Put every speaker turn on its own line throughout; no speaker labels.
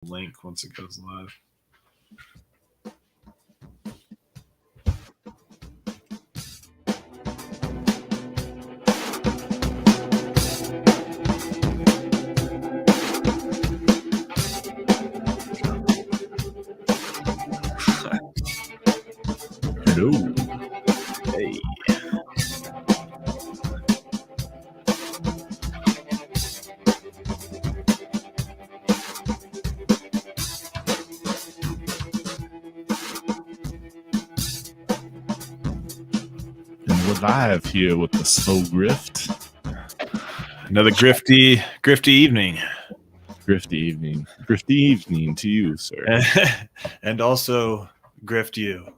link once it goes live.
Hello.
Hey.
And we're live here with the slow grift.
Another grifty evening.
Grifty evening. Grifty evening to you, sir.
And also grift you.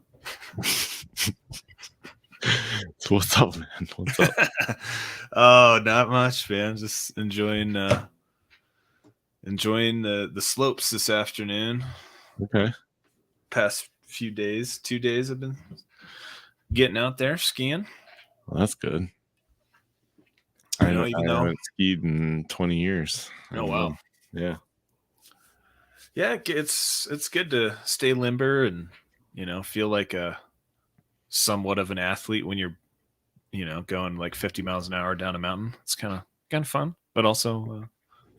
So what's up, man? What's up?
Oh, not much, man. Just enjoying the slopes this afternoon.
Okay.
Past few days, 2 days I've been getting out there skiing.
Well, that's good.
I
haven't skied in 20 years.
Oh wow.
Yeah.
Yeah, it's good to stay limber and feel like a somewhat of an athlete when you're going like 50 miles an hour down a mountain. It's kind of fun, but also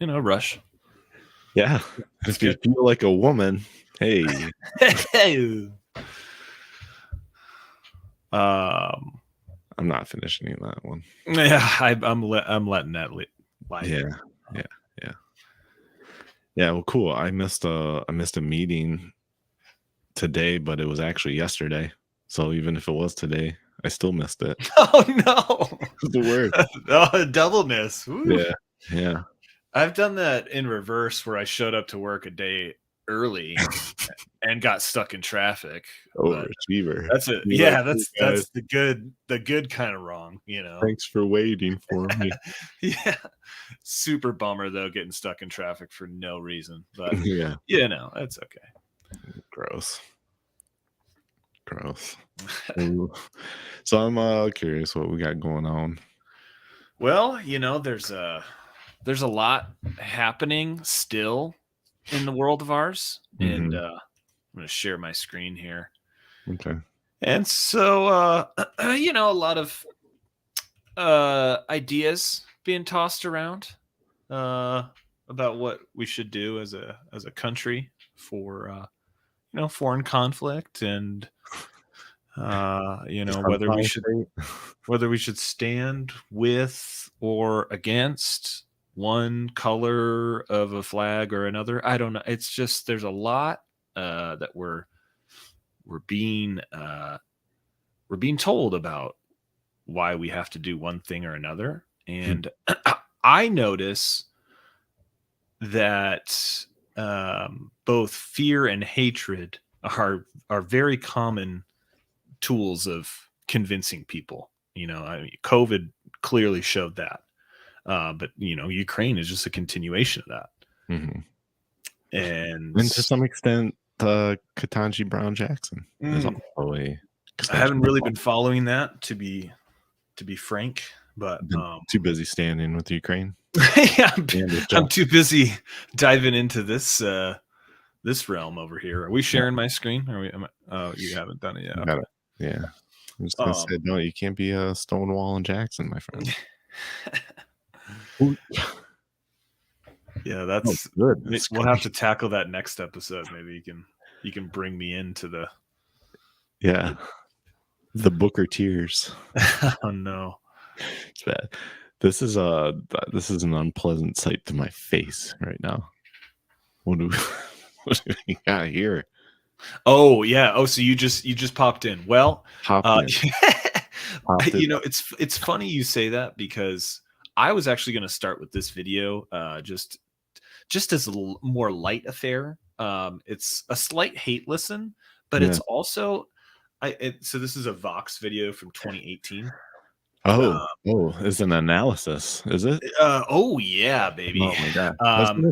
a rush.
Yeah. If you feel like a woman, hey. I'm not finishing that one.
Yeah, I'm letting that lie.
Yeah, well, cool. I missed a meeting today, but it was actually yesterday. So even if it was today, I still missed it.
Oh no.
The word.
Oh, double miss. Woo.
Yeah.
I've done that in reverse where I showed up to work a day early and got stuck in traffic.
Overachiever.
That's it. Yeah, that's the good kind of wrong,
Thanks for waiting for me.
Yeah. Super bummer though, getting stuck in traffic for no reason. But
yeah,
that's okay.
Gross. So I'm curious what we got going on.
Well, there's a lot happening still in the world of ours, and I'm going to share my screen here.
Okay.
And so, a lot of ideas being tossed around about what we should do as a country for foreign conflict and whether we should stand with or against one color of a flag or another. I don't know. It's just there's a lot that we're being told about why we have to do one thing or another. And I notice that both fear and hatred are very common tools of convincing people. COVID clearly showed that. But Ukraine is just a continuation of that.
Mm-hmm.
And
to some extent, Ketanji Brown Jackson is also a.
I haven't really been following that to be frank, but
too busy standing with Ukraine.
Yeah, I'm too busy diving into this realm over here. Are we sharing my screen? You haven't done it yet.
Yeah. I'm just gonna say, no, you can't be a Stonewall and Jackson, my friend.
Yeah, that's
good.
We'll have to tackle that next episode. Maybe you can bring me into the
the Booker tears.
Oh no,
it's bad. This is an unpleasant sight to my face right now. What do we got here?
Oh yeah. Oh, so you just popped in. Well, it's funny you say that because I was actually going to start with this video just as a more light affair. It's a slight hate listen, but it's also so this is a Vox video from 2018.
It's an analysis, is it?
Oh yeah, baby.
Oh my god.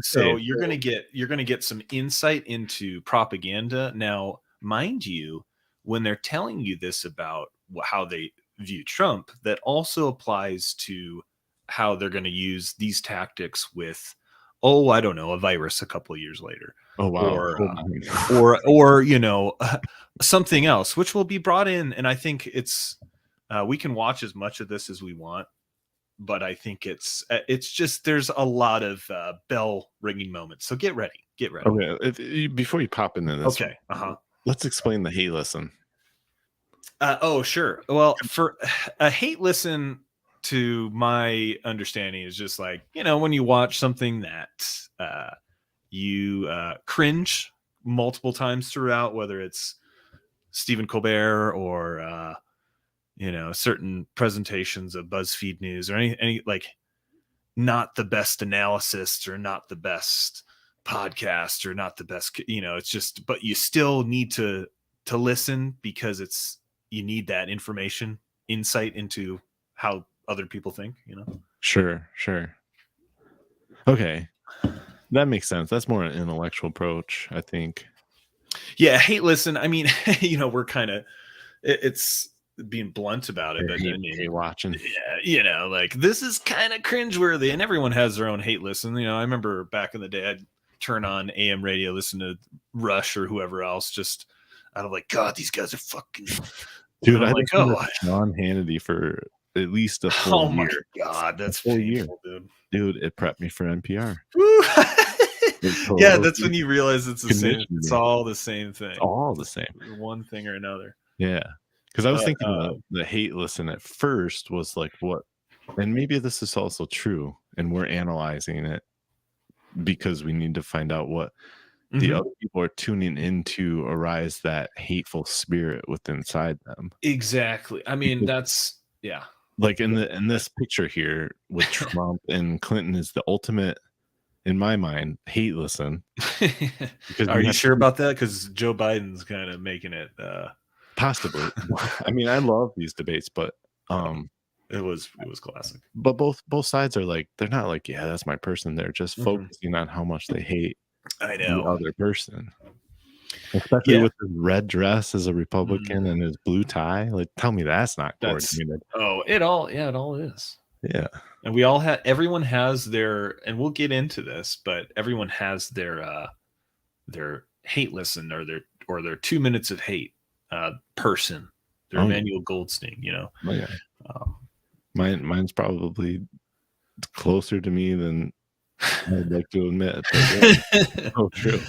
So you're gonna get some insight into propaganda. Now, mind you, when they're telling you this about how they view Trump, that also applies to how they're going to use these tactics with, I don't know, a virus a couple of years later.
Oh wow.
or you know, something else, which will be brought in. And I think it's we can watch as much of this as we want, but I think it's just there's a lot of bell ringing moments. So get ready.
Okay, before you pop into this,
Okay.
let's explain the hate listen.
Oh, sure. Well, for a hate listen, to my understanding, is just like, you know, when you watch something that you cringe multiple times throughout, whether it's Stephen Colbert or you know, certain presentations of BuzzFeed News or any like not the best analysis or not the best podcast or not the best, you know, it's just, but you still need to listen because it's, you need that information, insight into how other people think, you know?
Sure. Okay. That makes sense. That's more an intellectual approach, I think.
Yeah. Hate listen. I mean, you know, we're kind of, it's being blunt about it, but I mean,
hate watching.
Yeah, you know, like this is kind of cringeworthy, and everyone has their own hate listen. You know, I remember back in the day, I'd turn on AM radio, listen to Rush or whoever else, just out of like, God, these guys are fucking.
Dude, I listened to Sean Hannity for at least a full year.
My God, that's painful, dude.
Dude, it prepped me for NPR.
Yeah, that's when you realize it's the same. It's all the same thing.
It's all the same.
One thing or another.
Yeah. Because I was thinking the hate listen at first was like what, and maybe this is also true, and we're analyzing it because we need to find out what the other people are tuning into arise that hateful spirit within inside them.
Exactly. I mean, that's
like in this picture here with Trump and Clinton is the ultimate, in my mind, hate listen.
Are you sure about that? Because Joe Biden's kind of making it
possibly. I mean, I love these debates, but
it was classic.
But both sides are like, they're not like, yeah, that's my person. They're just focusing on how much they hate the other person. Especially with his red dress as a Republican and his blue tie. Like, tell me that's not coordinated.
It all is.
Yeah.
And everyone has their, and we'll get into this, but everyone has their hate listen or their 2 minutes of hate person, their Emmanuel Goldstein, you know.
Oh, yeah. Mine's probably closer to me than I'd like to admit. Oh, true.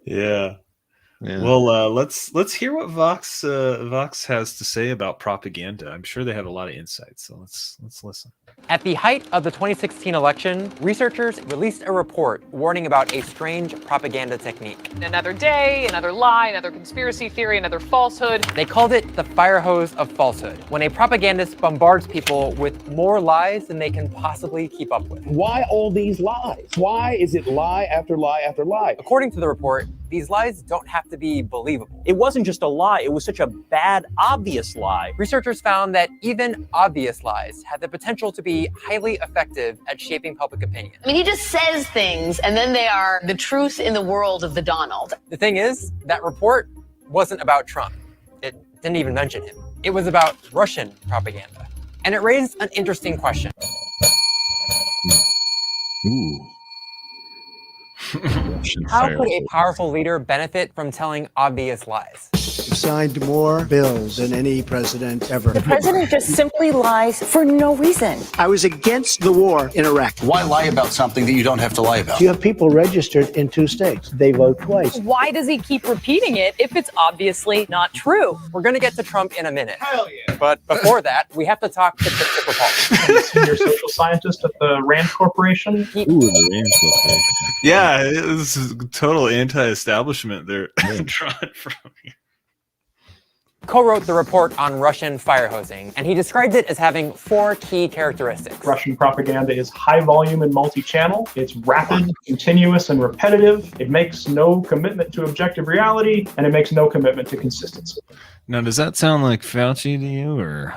Yeah. Well, let's hear what Vox has to say about propaganda. I'm sure they have a lot of insights, so let's listen.
At the height of the 2016 election, researchers released a report warning about a strange propaganda technique.
Another day, another lie, another conspiracy theory, another falsehood.
They called it the fire hose of falsehood, when a propagandist bombards people with more lies than they can possibly keep up with.
Why all these lies? Why is it lie after lie after lie?
According to the report, these lies don't have to be believable.
It wasn't just a lie, it was such a bad, obvious lie.
Researchers found that even obvious lies had the potential to be highly effective at shaping public opinion.
I mean, he just says things, and then they are the truth in the world of the Donald.
The thing is, that report wasn't about Trump. It didn't even mention him. It was about Russian propaganda. And it raised an interesting question.
Ooh.
How could a powerful leader benefit from telling obvious lies?
You've signed more bills than any president ever.
The president just simply lies for no reason.
I was against the war in Iraq.
Why lie about something that you don't have to lie about?
You have people registered in 2 states. They vote twice.
Why does he keep repeating it if it's obviously not true?
We're going to get to Trump in a minute.
Hell yeah.
But before that, we have to talk to Christopher Paul.
Senior social scientist at the Rand Corporation.
Ooh, the Rand Corporation.
Yeah, this is total anti-establishment they're drawing from here.
Co-wrote the report on Russian fire hosing, and he described it as having 4 key characteristics.
Russian propaganda is high volume and multi-channel. It's rapid, continuous, and repetitive. It makes no commitment to objective reality, and it makes no commitment to consistency.
Now, does that sound like Fauci to you, or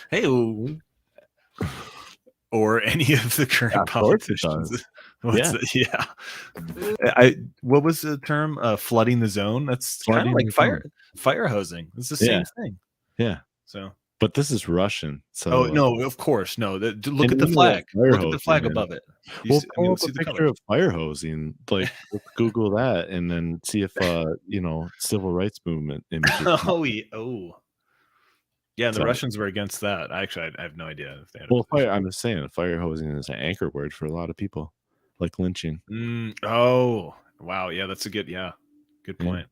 hey, or any of the current politicians? Yeah. What was the term? Flooding the zone. That's kind of like fire hosing. It's the same thing.
Yeah.
So
But this is Russian. So
Oh no, of course, no. Look
And
at the
you know
flag.
what
Look at the flag
fire hosing
above it.
Well,
I mean,
pull up
let's
a
see the
picture
colors.
of fire hosing. Like, let's Google that and then see if civil rights movement images.
Oh, yeah. The
So-
Russians were against that. Actually, I have no idea if they had.
Well, I'm just saying, fire hosing is an anchor word for a lot of people, like lynching.
Oh, wow. Yeah, that's a good. Yeah, good point.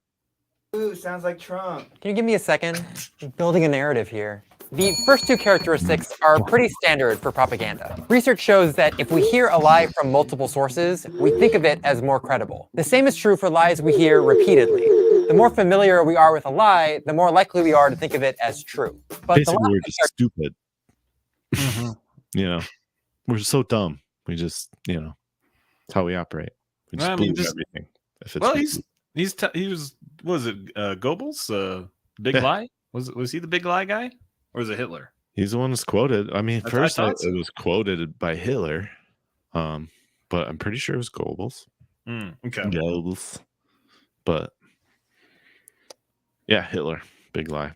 Ooh, sounds like Trump.
Can you give me a second? I'm building a narrative here. The first two characteristics are pretty standard for propaganda. Research shows that if we hear a lie from multiple sources, we think of it as more credible. The same is true for lies we hear repeatedly. The more familiar we are with a lie, the more likely we are to think of it as true. But
Basically, we're just stupid.
Mm-hmm.
We're so dumb. We just, it's how we operate. We just believe everything. If it's
he was. What was it? Goebbels, big lie. Was he the big lie guy, or was it Hitler?
He's the one that's quoted. I mean, first
thought so.
it was quoted by Hitler, but I'm pretty sure it was Goebbels.
Okay.
Goebbels. But yeah, Hitler, big lie.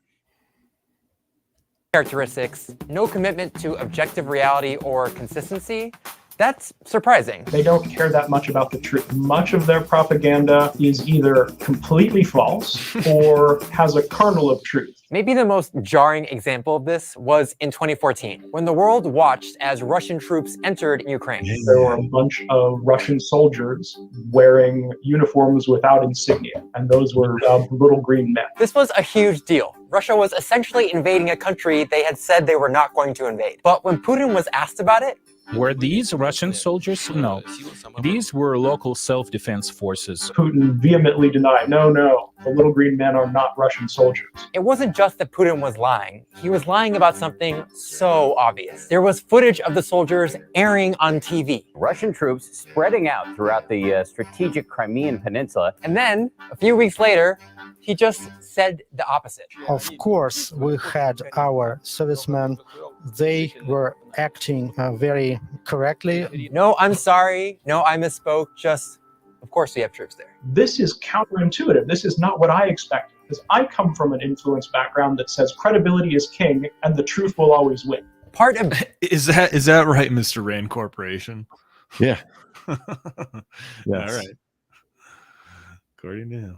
Characteristics, no commitment to objective reality or consistency. That's surprising.
They don't care that much about the truth. Much of their propaganda is either completely false or has a kernel of truth.
Maybe the most jarring example of this was in 2014, when the world watched as Russian troops entered Ukraine.
There were a bunch of Russian soldiers wearing uniforms without insignia, and those were little green men.
This was a huge deal. Russia was essentially invading a country they had said they were not going to invade. But when Putin was asked about it,
were these Russian soldiers? No. These were local self-defense forces.
Putin vehemently denied, no, the little green men are not Russian soldiers.
It wasn't just that Putin was lying. He was lying about something so obvious. There was footage of the soldiers airing on TV.
Russian troops spreading out throughout the strategic Crimean Peninsula.
And then, a few weeks later, he just said the opposite.
Of course, we had our servicemen. They were acting very correctly.
No, I'm sorry. No, I misspoke. Just, of course we have troops there.
This is counterintuitive. This is not what I expected. Because I come from an influence background that says credibility is king and the truth will always win.
Part of
is that right, Mr. Rand Corporation?
Yeah.
Yes. All right. According to him.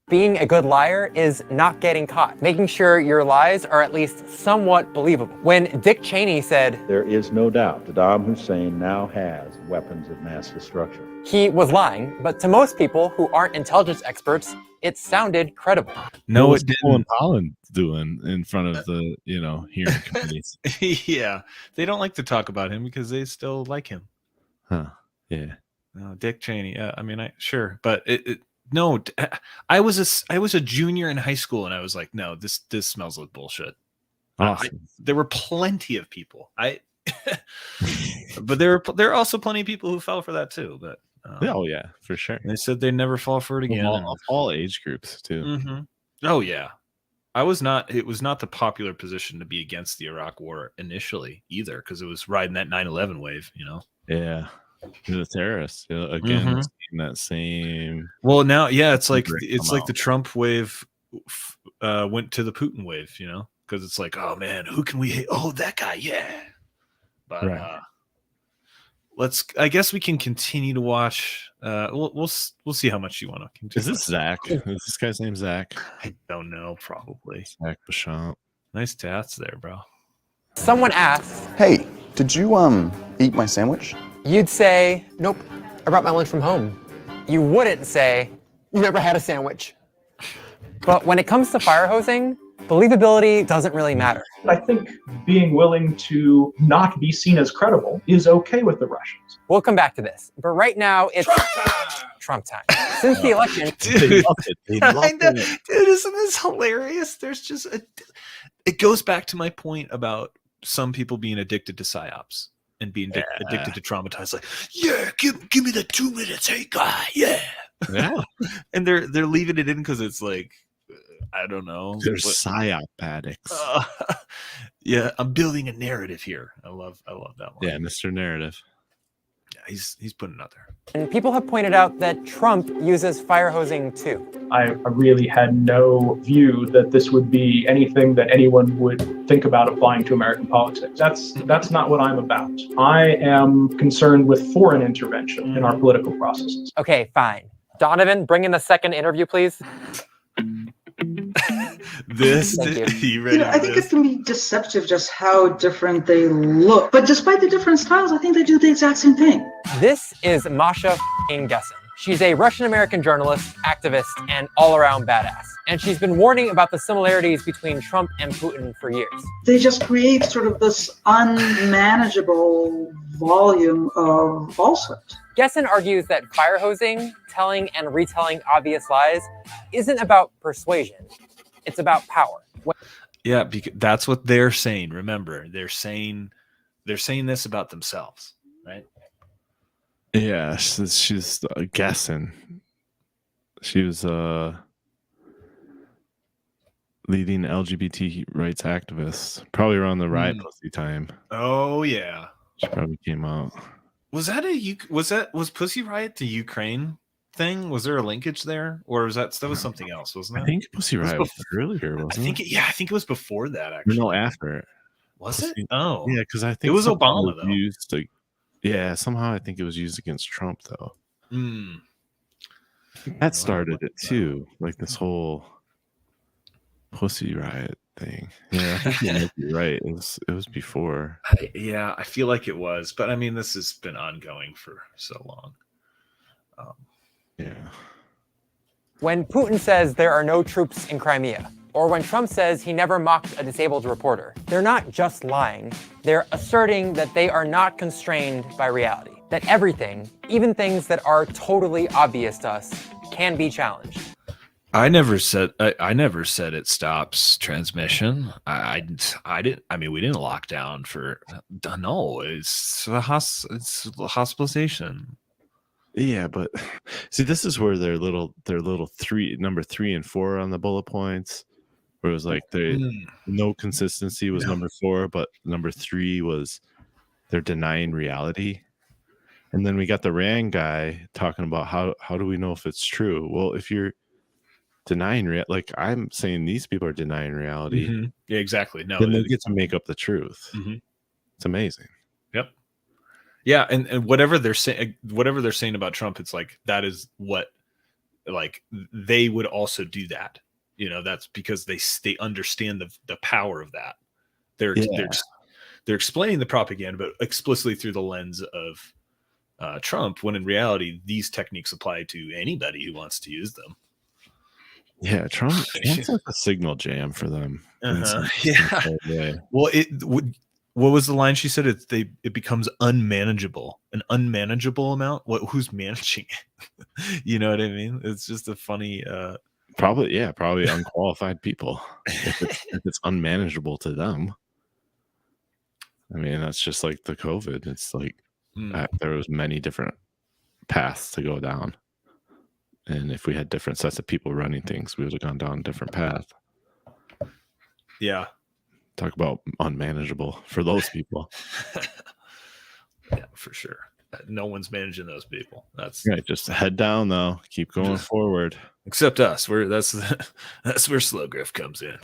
Being a good liar is not getting caught, making sure your lies are at least somewhat believable. When Dick Cheney said,
"There is no doubt Saddam Hussein now has weapons of mass destruction,"
he was lying, but to most people who aren't intelligence experts, it sounded credible.
No, it didn't. Holland doing in front of the hearing committees.
Yeah, they don't like to talk about him because they still like him.
Huh? Yeah.
No, Dick Cheney. I mean, sure, but no, I was a junior in high school, and I was like, no, this smells like bullshit.
Awesome.
There were plenty of people. But there are also plenty of people who fell for that too. But
oh yeah, for sure.
They said they'd never fall for it again.
All age groups too.
Mm-hmm. Oh yeah, it was not the popular position to be against the Iraq War initially either, because it was riding that 9/11 wave.
Yeah. The terrorists again that same.
Well, now it's like the Trump wave went to the Putin wave, because it's like, oh man, who can we hate? Oh, that guy, yeah. But
right.
I guess we can continue to watch. We'll see how much you want to continue.
Is this Zach? Is this guy's name Zach?
I don't know. Probably
Zach Basham.
Nice tats there, bro.
Someone asked,
"Hey, did you eat my sandwich?"
You'd say, "Nope, I brought my lunch from home." You wouldn't say, "You never had a sandwich." But when it comes to fire hosing, believability doesn't really matter.
I think being willing to not be seen as credible is okay with the Russians.
We'll come back to this. But right now, it's Trump time. Since the election...
Dude, isn't this hilarious? There's just... It goes back to my point about some people being addicted to PSYOPs. And being addicted to traumatized, like, yeah, give me the 2 minutes, hey guy, yeah. And they're leaving it in because it's like, I don't know.
They're psyop addicts.
Yeah, I'm building a narrative here. I love that one.
Yeah, Mr. Narrative.
Yeah, he's putting it out there.
And people have pointed out that Trump uses fire hosing too.
I really had no view that this would be anything that anyone would think about applying to American politics. That's not what I'm about. I am concerned with foreign intervention in our political processes.
Okay, fine. Donovan, bring in the second interview, please.
I think it can be deceptive just how different they look. But despite the different styles, I think they do the exact same thing.
This is Masha Gessen. She's a Russian-American journalist, activist, and all-around badass. And she's been warning about the similarities between Trump and Putin for years.
They just create sort of this unmanageable volume of falsehood.
Gessen argues that fire hosing, telling and retelling obvious lies, isn't about persuasion. It's about power.
Yeah, because that's what they're saying. Remember, they're saying this about themselves, right?
Yeah, she's guessing. She was leading LGBT rights activist, probably around the riot pussy time.
Oh yeah,
she probably came out.
Was Pussy Riot the Ukraine thing? Was there a linkage there, or was that was something else? Wasn't it?
I think Pussy Riot was earlier. Wasn't it?
Yeah, I think it was before that. Actually,
no, after it.
Was it? Oh,
yeah, because I think
it was Obama though.
Used to, yeah, somehow I think it was used against Trump though. That started it too, like this whole Pussy Riot thing. Yeah, I think you might be right. It was before.
Yeah, I feel like it was, but I mean, this has been ongoing for so long.
Yeah.
When Putin says there are no troops in Crimea, or when Trump says he never mocked a disabled reporter, they're not just lying. They're asserting that they are not constrained by reality. That everything, even things that are totally obvious to us, can be challenged.
I never said it stops transmission. I didn't. I mean, we didn't lock down for no. It's hospitalization.
Yeah, but see, this is where their little number 3 and 4 on the bullet points, where it was like no consistency was number 4, but number 3 was they're denying reality. And then we got the Rand guy talking about how do we know if it's true? Well, if you're denying like I'm saying these people are denying reality.
Yeah, exactly. No,
then they get to make up the truth. It's amazing.
Yep. Yeah, and whatever they're saying about Trump, it's like that is what, like, they would also do that. You know, that's because they understand the power of that. They're explaining the propaganda, but explicitly through the lens of Trump, when in reality these techniques apply to anybody who wants to use them.
Yeah, Trump's like a signal jam for them.
Yeah. Well, what was the line she said? It becomes unmanageable, an unmanageable amount. Who's managing it? You know what I mean? It's just a funny.
Probably unqualified people. If it's unmanageable to them. I mean, that's just like the COVID. It's like there was many different paths to go down. And if we had different sets of people running things, we would have gone down a different path.
Yeah.
Talk about unmanageable for those people.
Yeah, for sure. No one's managing those people. That's
right. Just head down though. Keep going forward.
Except us. That's where Slow Grift comes in.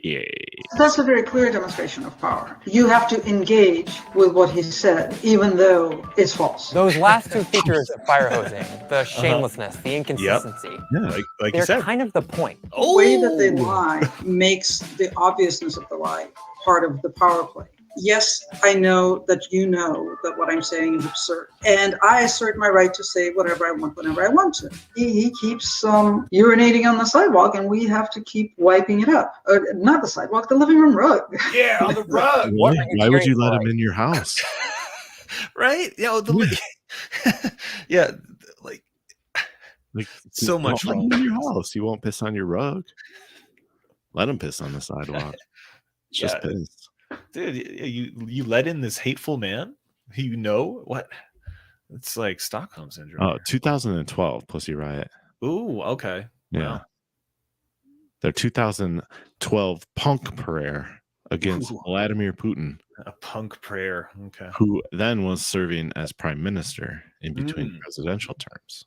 Yay.
That's a very clear demonstration of power. You have to engage with what he said, even though it's false.
Those last two features of fire hosing, the shamelessness, the inconsistency,
like
they're
you said.
kind of the point.
The way that they lie makes the obviousness of the lie part of the power play. Yes, I know that you know that what I'm saying is absurd. And I assert my right to say whatever I want whenever I want to. He keeps urinating on the sidewalk and we have to keep wiping it up. Not the sidewalk, the living room rug.
Yeah, on the rug.
Why would you let him in your house?
Right? Yeah. Yeah. Like so much wrong.
In your house. You won't piss on your rug. Let him piss on the sidewalk. Just piss.
Dude, you let in this hateful man who what? It's like Stockholm syndrome.
Oh, 2012 Pussy Riot.
Ooh, okay.
Yeah.
Wow.
Their 2012 punk prayer against Vladimir Putin.
A punk prayer. Okay.
Who then was serving as prime minister in between presidential terms.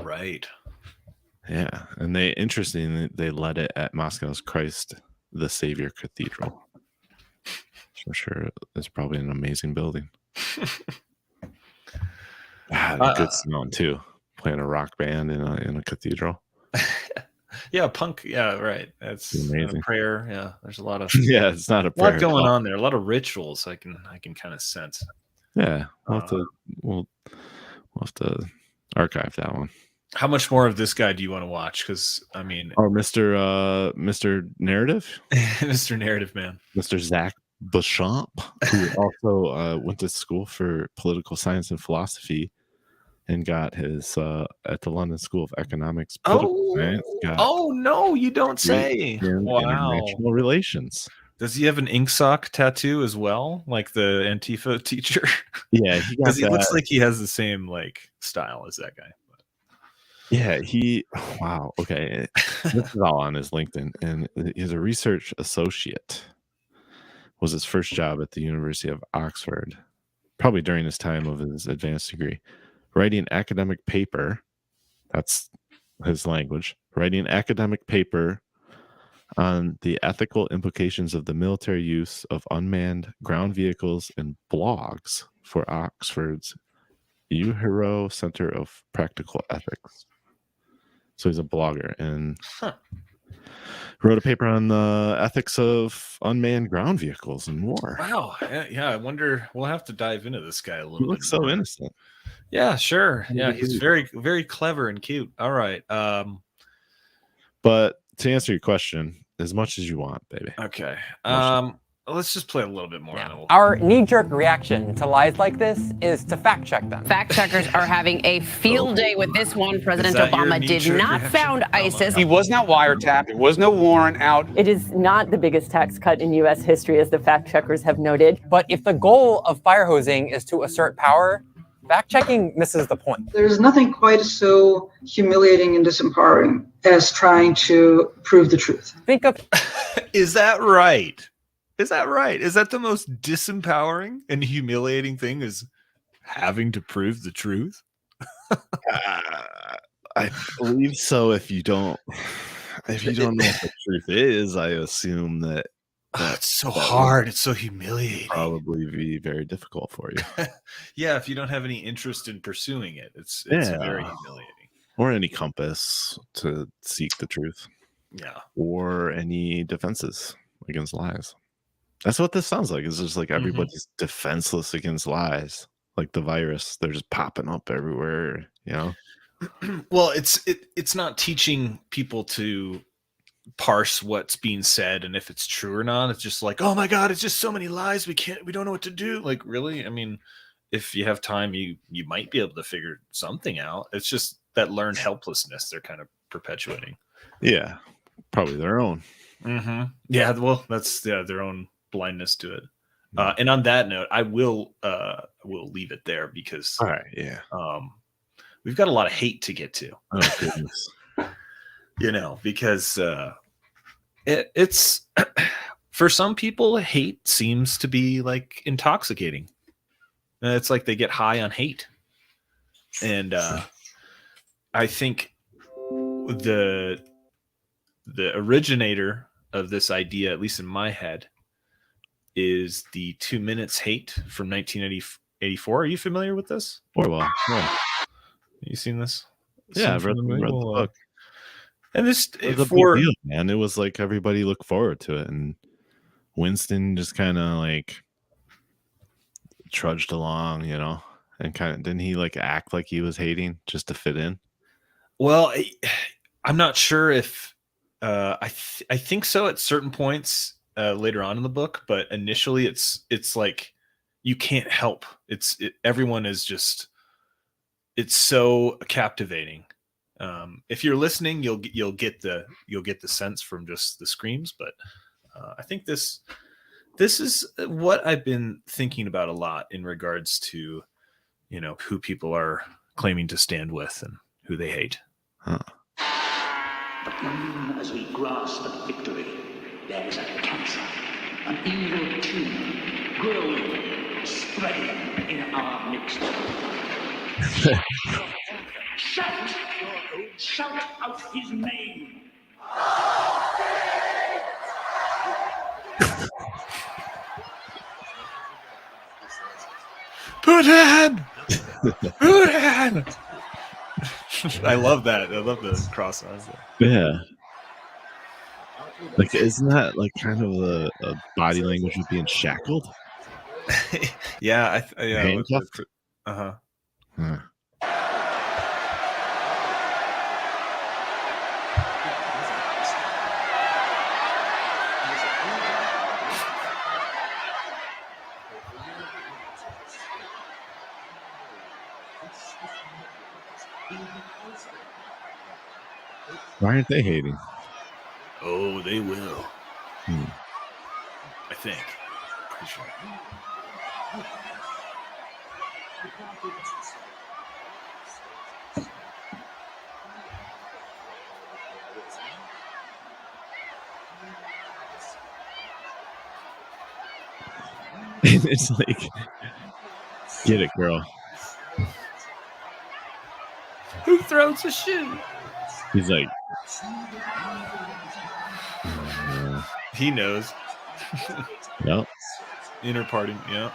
Right.
Yeah. And interestingly, they led it at Moscow's Christ the Savior Cathedral. For sure. It's probably an amazing building. Good sound too. Playing a rock band in a cathedral.
Yeah, punk. Yeah, right. That's
amazing.
A prayer. Yeah, there's a lot of
it's not a prayer.
A lot going on there. A lot of rituals. I can kind of sense.
Yeah, we'll have to archive that one.
How much more of this guy do you want to watch? Because I mean,
Mr. Narrative,
Mr. Narrative Man,
Mr. Zach Beauchamp, who also went to school for political science and philosophy. And got his at the London School of Economics. Science,
no, you don't say. Wow.
International relations.
Does he have an ink sock tattoo as well, like the Antifa teacher?
Yeah,
because he looks like he has the same like style as that guy.
Yeah, wow. Okay, this is all on his LinkedIn, and he's a research associate. Was his first job at the University of Oxford, probably during his time of his advanced degree. Writing academic paper, that's his language, writing academic paper on the ethical implications of the military use of unmanned ground vehicles and blogs for Oxford's UHERO Center of Practical Ethics. So he's a blogger and wrote a paper on the ethics of unmanned ground vehicles and war.
Wow. Yeah, I wonder, we'll have to dive into this guy a little bit.
He looks so innocent.
Yeah, sure. Yeah, he's very, very clever and cute. All right.
But to answer your question, as much as you want, baby.
Okay. Let's just play a little bit more.
Yeah. Our knee-jerk reaction to lies like this is to fact-check them.
Fact checkers are having a field day with this one. President Obama did not found ISIS.
He was not wiretapped. There was no warrant out.
It is not the biggest tax cut in U.S. history, as the fact checkers have noted.
But if the goal of fire hosing is to assert power, fact-checking misses the point.
There's nothing quite so humiliating and disempowering as trying to prove the truth.
Think of...
Is that right? Is that right? Is that the most disempowering and humiliating thing, is having to prove the truth?
I believe so. If you don't know what the truth is, I assume that
it's so hard. It's so humiliating.
Probably be very difficult for you.
Yeah, if you don't have any interest in pursuing it, it's very humiliating.
Or any compass to seek the truth.
Yeah.
Or any defenses against lies. That's what this sounds like. It's just like everybody's defenseless against lies. Like the virus, they're just popping up everywhere, you know?
Well, it's not teaching people to parse what's being said and if it's true or not. It's just like, oh my God, it's just so many lies. We don't know what to do. Like, really? I mean, if you have time, you might be able to figure something out. It's just that learned helplessness they're kind of perpetuating.
Yeah, probably their own.
Yeah, well, that's their own blindness to it. And on that note, I will leave it there because
all right, yeah.
We've got a lot of hate to get to.
Oh goodness.
You know, because it's for some people, hate seems to be like intoxicating. It's like they get high on hate. And I think the originator of this idea, at least in my head, is the 2 Minutes Hate from 1984. Are you familiar with this?
Or well, yeah.
You seen this?
Yeah, I've read the book.
And this
it was a big deal, man. It was like everybody looked forward to it, and Winston just kind of like trudged along, you know, and kind of didn't he like act like he was hating just to fit in?
Well, I'm not sure if I think so at certain points later on in the book, but initially it's like you can't help. Everyone is just, it's so captivating. If you're listening, you'll get the sense from just the screams. But I think this is what I've been thinking about a lot in regards to, you know, who people are claiming to stand with and who they hate.
Huh.
But even as we grasp at victory, there is a cancer, An evil tumor growing, spreading in our midst. Shout! Shout out his name!
Putin! Putin! I love that. I love the cross eyes there.
Yeah. Like, isn't that like kind of a body language of being shackled?
Yeah, yeah.
Handcuffed?
Uh-huh.
Huh. Why aren't they hating?
Oh, they will.
Hmm.
I think. Pretty sure.
It's like, get it, girl.
Who throws a shoe?
He's like,
he knows.
Yep.
Inner party, yeah.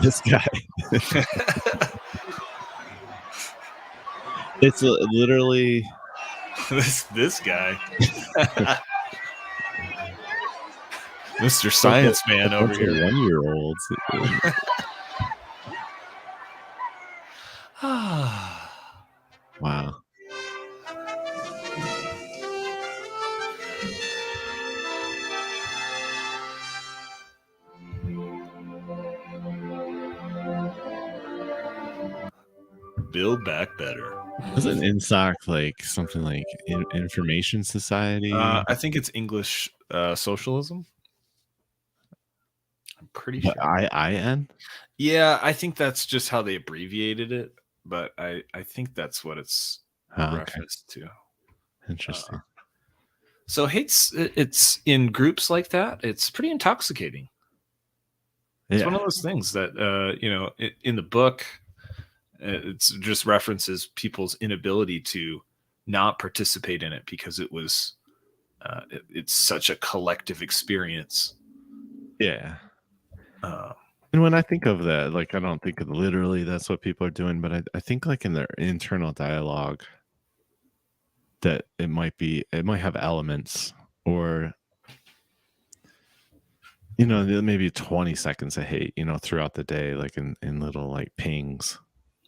This guy. It's literally
this guy. Mr. Science Man over here.
1-year-olds. Wow.
Build back better.
Wasn't INSOC like something like Information Society?
I think it's English socialism. I'm pretty sure.
IIN?
Yeah, I think that's just how they abbreviated it, but I think that's what it's referenced to.
Interesting.
So it's in groups like that. It's pretty intoxicating. It's one of those things that in the book, it's just references people's inability to not participate in it because it was it's such a collective experience.
Yeah. And when I think of that, like, I don't think of literally that's what people are doing, but I think like in their internal dialogue that it might have elements, or maybe 20 seconds of hate, throughout the day, like in little like pings.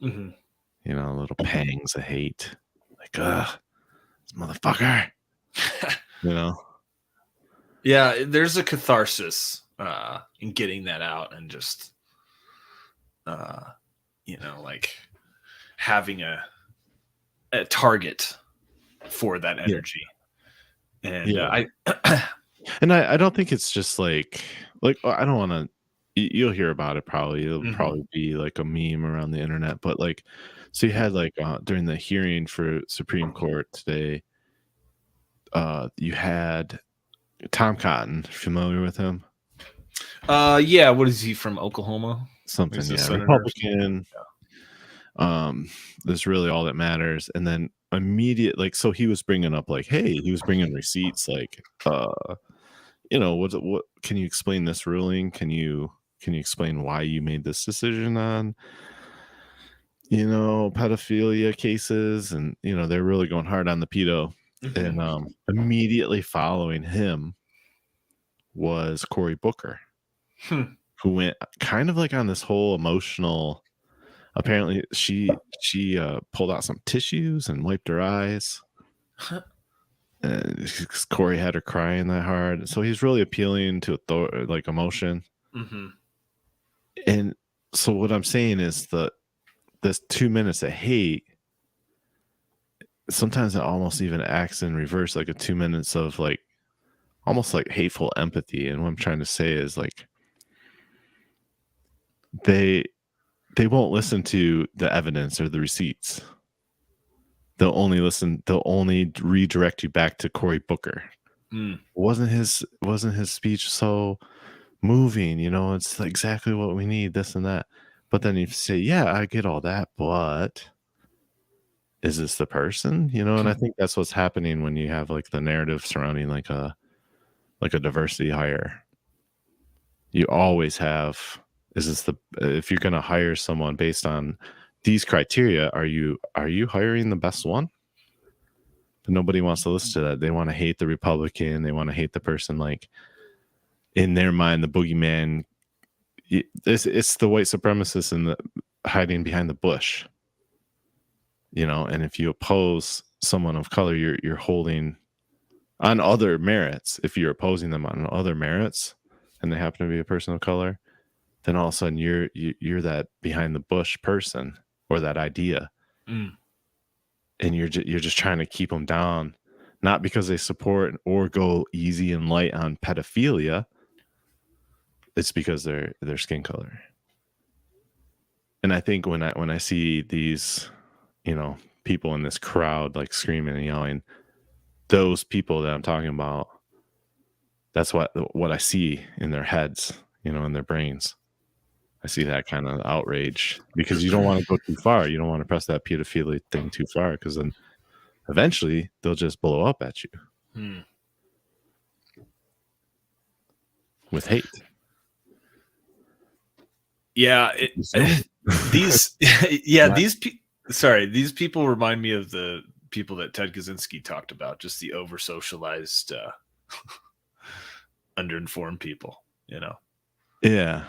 Mm-hmm.
Little pangs of hate, like, this motherfucker.
Yeah, there's a catharsis in getting that out and just like having a target for that energy. And
I don't think it's just like I don't want to. You'll hear about it probably. It'll probably be like a meme around the internet. But like, so you had like during the hearing for Supreme Court today, you had Tom Cotton. Familiar with him?
Yeah. What is he from? Oklahoma?
Something. Yeah, Republican. That's really all that matters. And then immediate, like, so he was bringing up like, hey, he was bringing receipts, like, what can you explain this ruling? Can you explain why you made this decision on pedophilia cases? And they're really going hard on the pedo. And immediately following him was Cory Booker, who went kind of like on this whole emotional. Apparently she pulled out some tissues and wiped her eyes. Cory had her crying that hard, so he's really appealing to like emotion.
Mm-hmm.
And so what I'm saying is that this 2 minutes of hate, sometimes it almost even acts in reverse, like a 2 minutes of like almost like hateful empathy. And what I'm trying to say is like they won't listen to the evidence or the receipts. they'll only listen. They'll only redirect you back to Cory Booker. Wasn't his speech so moving? You know, it's exactly what we need. This and that. But then you say, yeah, I get all that, but is this the person? You know, and I think that's what's happening when you have like the narrative surrounding like a diversity hire. You always have, is this the, if you're going to hire someone based on these criteria, are you hiring the best one? But nobody wants to listen to that. They want to hate the Republican. They want to hate the person, like in their mind, the boogeyman. It's the white supremacists and the hiding behind the bush. You know, and if you oppose someone of color, you're holding on other merits. If you're opposing them on other merits, and they happen to be a person of color, then all of a sudden you're that behind the bush person or that idea, and you're just trying to keep them down, not because they support or go easy and light on pedophilia. It's because their skin color. And I think when I see these, you know, people in this crowd like screaming and yelling, those people that I'm talking about, that's what I see in their heads, you know, in their brains. I see that kind of outrage because you don't want to go too far. You don't want to press that pedophilia thing too far, because then eventually they'll just blow up at you with hate.
Yeah, these people remind me of the people that Ted Kaczynski talked about, just the over socialized, underinformed people, you know.
Yeah.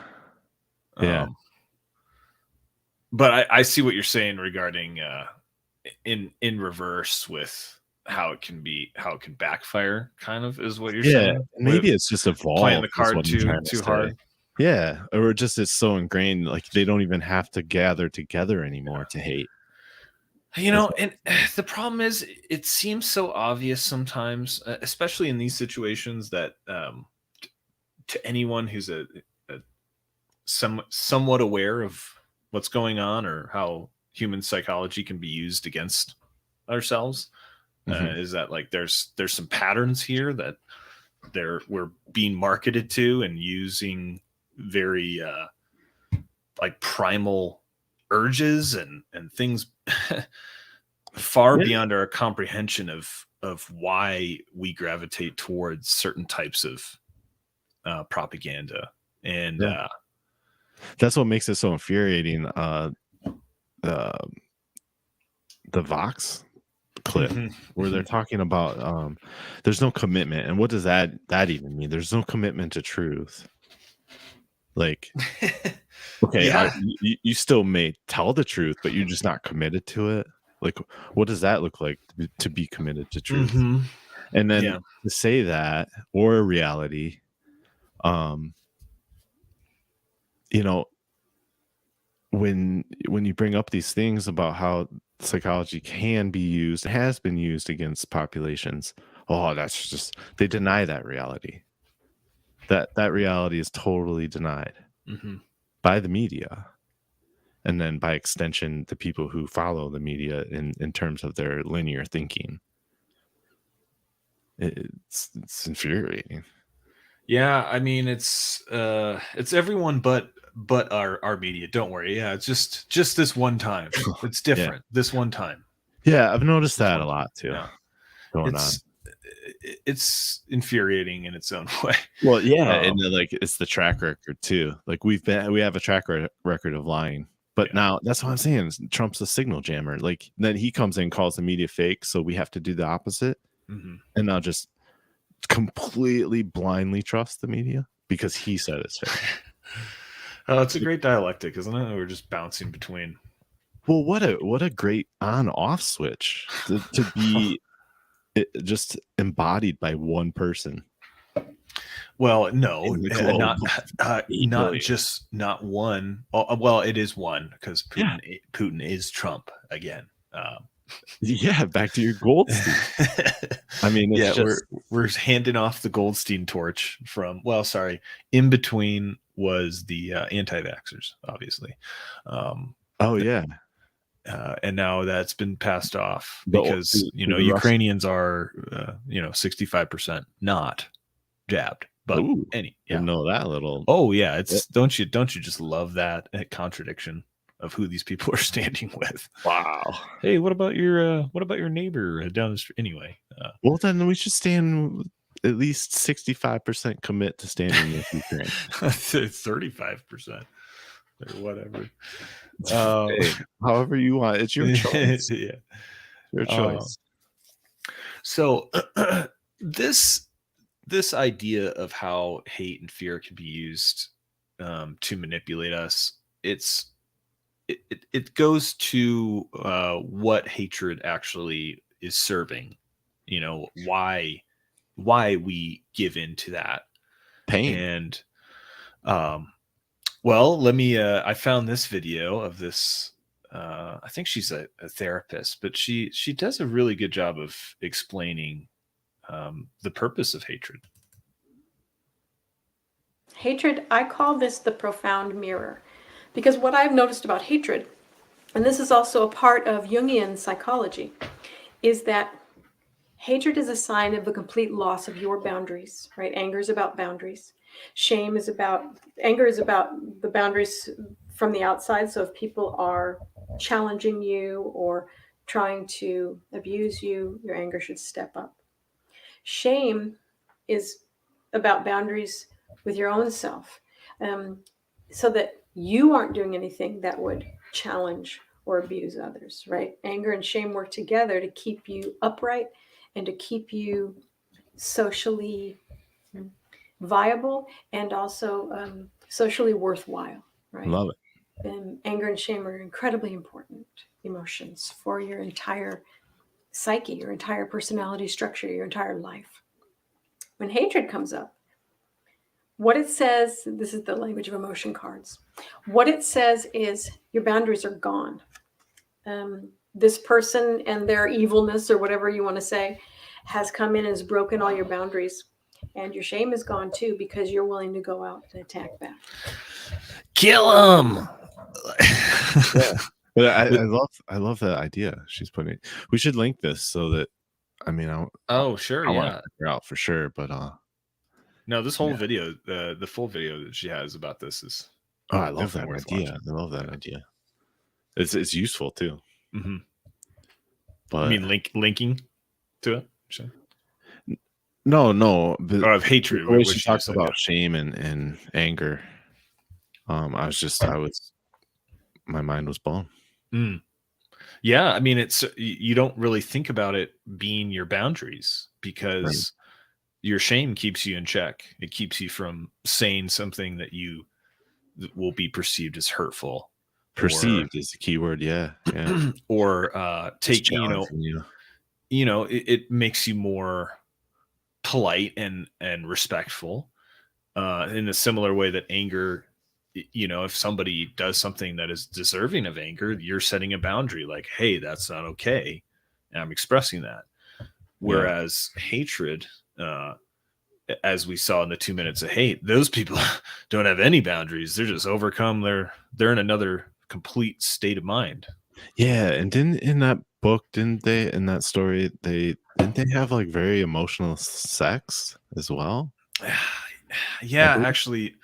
But I see what you're saying regarding in reverse with how it can backfire, kind of, is what you're saying.
Maybe it's just evolved,
playing the card too hard.
Yeah, or just it's so ingrained, like they don't even have to gather together anymore to hate.
You know, and the problem is, it seems so obvious sometimes, especially in these situations, that to anyone who's somewhat aware of what's going on or how human psychology can be used against ourselves, is that like there's some patterns here that we're being marketed to and using very like primal urges and things far beyond our comprehension of why we gravitate towards certain types of propaganda. And
that's what makes it so infuriating. The Vox clip where they're talking about there's no commitment, and what does that even mean? There's no commitment to truth. Like, okay, you still may tell the truth, but you're just not committed to it. Like, what does that look like to be committed to truth? And then to say that, or reality, you know, when you bring up these things about how psychology can be used, has been used against populations, that's just, they deny that reality. That reality is totally denied by the media, and then by extension the people who follow the media in terms of their linear thinking. It's infuriating.
Yeah, I mean, it's everyone but our media. Don't worry. Yeah, it's just this one time. It's different this one time.
Yeah, I've noticed that a lot too. Going on.
It's infuriating in its own way.
Well, and like it's the track record too. Like we have a track record of lying, but now that's what I'm saying. Trump's a signal jammer. Like then he comes in and calls the media fake, so we have to do the opposite, and now just completely blindly trust the media because he said it's fake.
Oh, it's a great dialectic, isn't it? We're just bouncing between.
Well, what a great on-off switch to be. Just embodied by one person.
Well, no, not one. Well, it is one, because Putin is Trump again.
Back to your Goldstein. I mean,
we're handing off the Goldstein torch from. Well, sorry, in between was the anti-vaxxers, obviously. and now that's been passed off
The-
because
to the
Ukrainians are 65% not jabbed. But
Ooh,
yeah.
didn't know that little.
Oh yeah, it's don't you just love that contradiction of who these people are standing with?
Wow.
Hey, what about your neighbor down the street? Anyway,
Well, then we should stand at least 65% commit to standing with Ukraine.
35% or whatever.
Hey, however you want, it's your choice.
Yeah,
Your choice.
So this idea of how hate and fear can be used to manipulate us, it goes to what hatred actually is serving. Why we give in to that
pain.
And well, let me I found this video of this I think she's a therapist, but she does a really good job of explaining the purpose of hatred.
Hatred, I call this the profound mirror, because what I've noticed about hatred, and this is also a part of Jungian psychology, is that hatred is a sign of the complete loss of your boundaries, right? Anger is about boundaries. Anger is about the boundaries from the outside. So if people are challenging you or trying to abuse you, your anger should step up. Shame is about boundaries with your own self, so that you aren't doing anything that would challenge or abuse others, right? Anger and shame work together to keep you upright and to keep you socially viable and also socially worthwhile, right?
Love it.
And anger and shame are incredibly important emotions for your entire psyche, your entire personality structure, your entire life. When hatred comes up, what it says, this is the language of emotion cards. What it says is your boundaries are gone. This person and their evilness, or whatever you want to say, has come in and has broken all your boundaries. And your shame is gone too, because you're willing to go out and attack back.
Kill him.
Yeah. But I love that idea she's putting. We should link this so that
Sure,
I
yeah.
want to figure out for sure, but
no, this whole video, the full video that she has about this is
I love that
definitely
idea. I love that idea. It's useful too.
Mm-hmm.
But
I mean, linking to it. Sure.
No, but
of hatred.
The way she talks about shame and anger. My mind was blown.
Mm. Yeah, I mean, you don't really think about it being your boundaries because your shame keeps you in check. It keeps you from saying something that will be perceived as hurtful.
Perceived is the key word. Yeah.
Or take it makes you more polite and respectful in a similar way that anger, if somebody does something that is deserving of anger, you're setting a boundary like, hey, that's not okay, and I'm expressing that. Whereas hatred, as we saw in the 2 minutes of hate, those people don't have any boundaries. They're just overcome. They're in another complete state of mind.
Yeah, and in that book, in that story, didn't they have like very emotional sex as well?
Yeah, actually,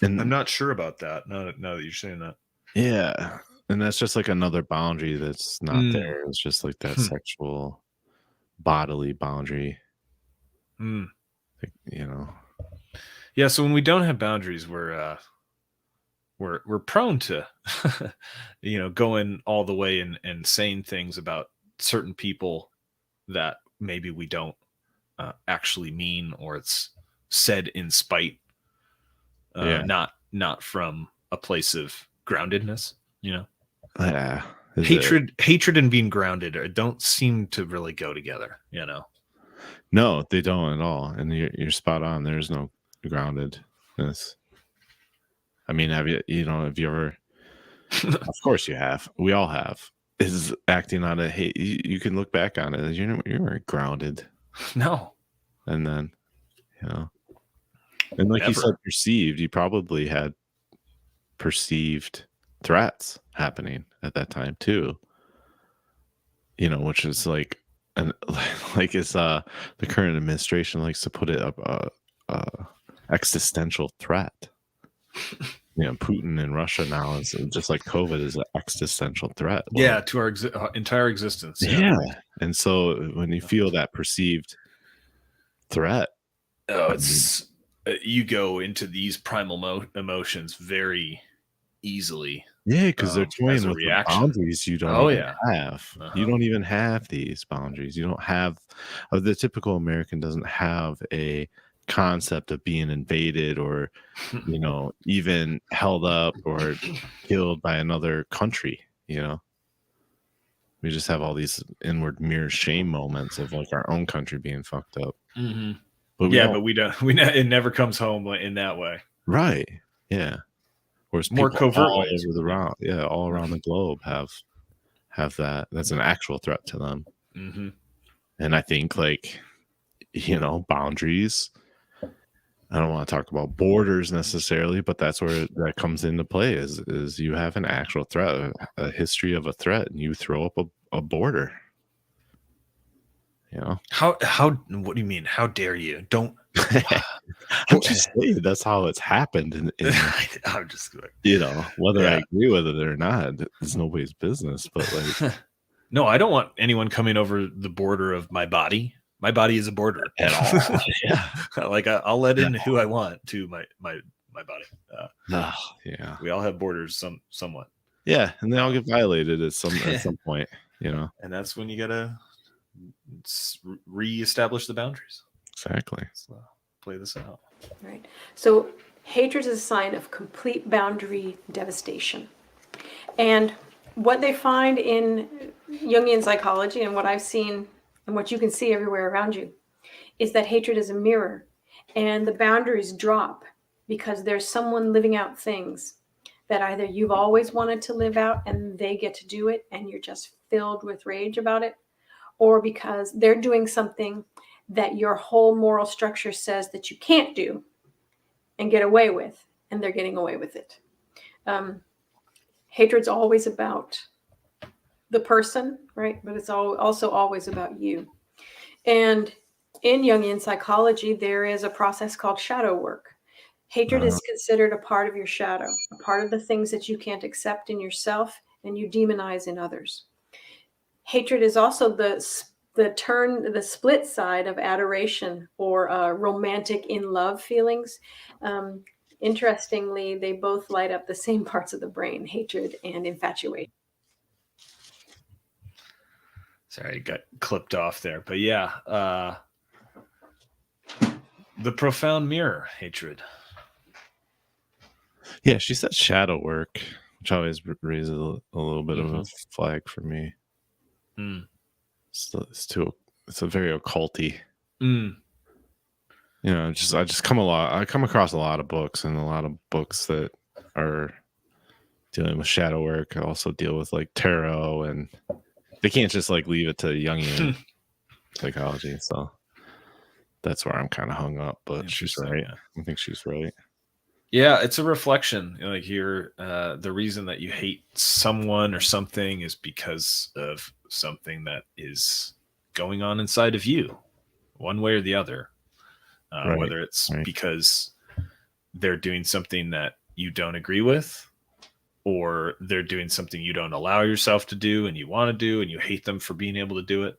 I'm not sure about that. Now that you're saying that.
Yeah, and that's just like another boundary that's not there. It's just like that sexual, bodily boundary.
Yeah, so when we don't have boundaries, we're prone to going all the way and saying things about certain people that maybe we don't actually mean, or it's said in spite, not from a place of groundedness. Hatred and being grounded don't seem to really go together.
No, they don't at all. And you're spot on. There's no groundedness. I mean, have you ever? Of course you have. We all have. Is acting out of hate. You can look back on it. You weren't grounded.
No.
And then, and like you said, perceived. You probably had perceived threats happening at that time too. You know, which is like, and like it's the current administration likes to put it up existential threat. You know, Putin in Russia now is just like COVID is an existential threat.
Yeah, to our entire existence.
Yeah. And so when you feel that perceived threat,
it's you go into these primal emotions very easily.
Yeah, because they're toying with the boundaries you don't have. You don't even have these boundaries. You don't have the typical American doesn't have a concept of being invaded or, you know, even held up or killed by another country. You know, we just have all these inward mirror shame moments of like our own country being fucked up.
Mm-hmm.
But we don't.
It never comes home in that way.
Right. Yeah. Whereas
more covert
all
ways.
All around the globe have that. That's an actual threat to them.
Mm-hmm.
And I think, like, you know, boundaries. I don't want to talk about borders necessarily, but that's where that comes into play. Is you have an actual threat, a history of a threat, and you throw up a border. You know
how? What do you mean? How dare you? Don't.
I'm just saying that's how it's happened.
I'm just,
you know, whether I agree with it or not, it's nobody's business. But like,
no, I don't want anyone coming over the border of my body. My body is a border
at all. Yeah,
like I'll let in who I want to my body.
Yeah,
we all have borders, somewhat.
Yeah, and they all get violated at some point. You know,
and that's when you gotta reestablish the boundaries.
Exactly.
So, play this out.
Right. So hatred is a sign of complete boundary devastation. And what they find in Jungian psychology and what I've seen and what you can see everywhere around you is that hatred is a mirror and the boundaries drop because there's someone living out things that either you've always wanted to live out and they get to do it and you're just filled with rage about it, or because they're doing something that your whole moral structure says that you can't do and get away with, and they're getting away with it. Hatred's always about the person, right? But it's also always about you. And in Jungian psychology, there is a process called shadow work. Hatred is considered a part of your shadow, a part of the things that you can't accept in yourself and you demonize in others. Hatred is also the split side of adoration or romantic in love feelings. Interestingly, they both light up the same parts of the brain, hatred and infatuation.
Sorry, I got clipped off there. But yeah, the profound mirror, hatred.
Yeah, she said shadow work, which always raises a little bit of a flag for me. It's a very occulty. You know, I come across a lot of books and a lot of books that are dealing with shadow work. I also deal with like tarot, and they can't just like leave it to Jungian psychology. So that's where I'm kind of hung up. But she's right. I think she's right.
Yeah, it's a reflection. Like here, the reason that you hate someone or something is because of something that is going on inside of you, one way or the other. Whether it's because they're doing something that you don't agree with, or they're doing something you don't allow yourself to do and you want to do, and you hate them for being able to do it.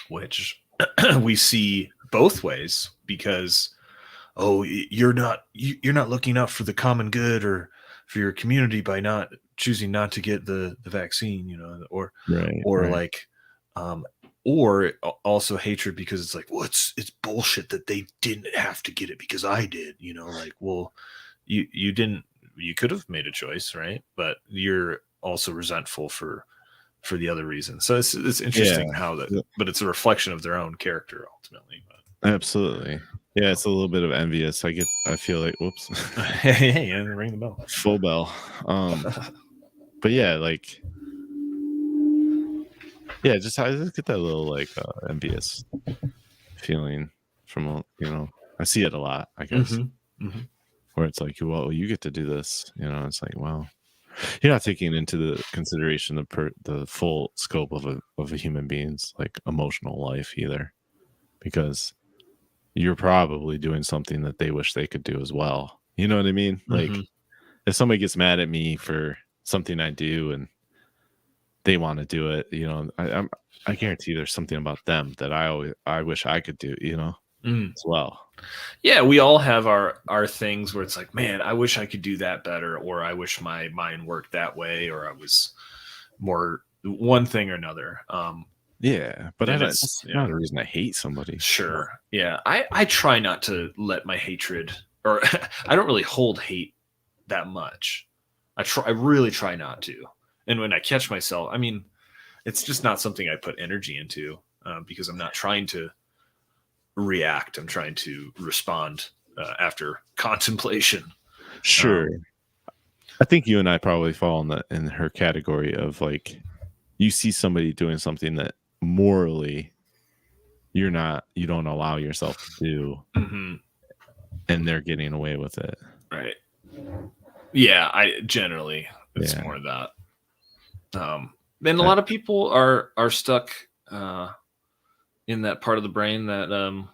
Which we see both ways because, you're not looking out for the common good or for your community by not choosing not to get the vaccine, you know, or or also hatred because it's like, well, it's bullshit that they didn't have to get it because I did, you know, like, well, you didn't, you could have made a choice, right? But you're also resentful for the other reason. So it's interesting how that, but it's a reflection of their own character ultimately. But.
Absolutely. Yeah, it's a little bit of envious. I feel like, whoops.
Hey, ring the bell.
Full bell. But yeah, like, yeah, I just get that little like envious feeling from, you know, I see it a lot, I guess, where it's like, well, you get to do this, you know, it's like, wow. you're not taking into the consideration the full scope of a human being's like emotional life either, because you're probably doing something that they wish they could do as well. You know what I mean? Like if somebody gets mad at me for something I do and they want to do it, you know, I guarantee there's something about them that I wish I could do, you know, as well.
Yeah, we all have our things where it's like, man, I wish I could do that better, or I wish my mind worked that way, or I was more one thing or another.
Yeah, but that's not a reason I hate somebody.
Sure. Yeah. I try not to let my hatred, or I don't really hold hate that much. I really try not to. And when I catch myself, I mean, it's just not something I put energy into, because I'm not trying to react. I'm trying to respond after contemplation.
Sure. I think you and I probably fall in her category of like, you see somebody doing something that morally you don't allow yourself to do, and they're getting away with it.
Right. Yeah, it's more of that. And a lot of people are stuck in that part of the brain that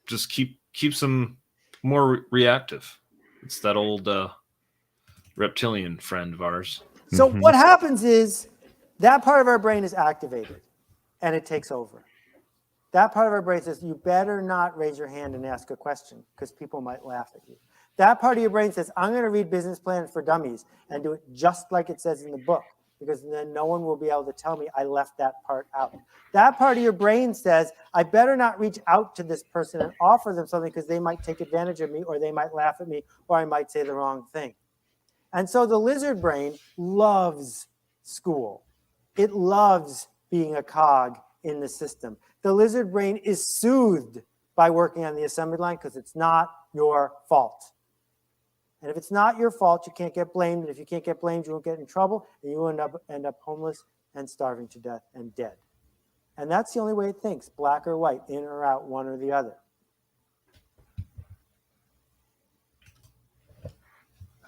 just keeps them more reactive. It's that old reptilian friend of ours.
So what happens is that part of our brain is activated and it takes over. That part of our brain says, you better not raise your hand and ask a question because people might laugh at you. That part of your brain says, I'm going to read Business Plan for Dummies and do it just like it says in the book, because then no one will be able to tell me I left that part out. That part of your brain says, I better not reach out to this person and offer them something because they might take advantage of me, or they might laugh at me, or I might say the wrong thing. And so the lizard brain loves school. It loves being a cog in the system. The lizard brain is soothed by working on the assembly line because it's not your fault. And if it's not your fault, you can't get blamed. And if you can't get blamed, you won't get in trouble, and you end up homeless and starving to death and dead. And that's the only way it thinks, black or white, in or out, one or the other.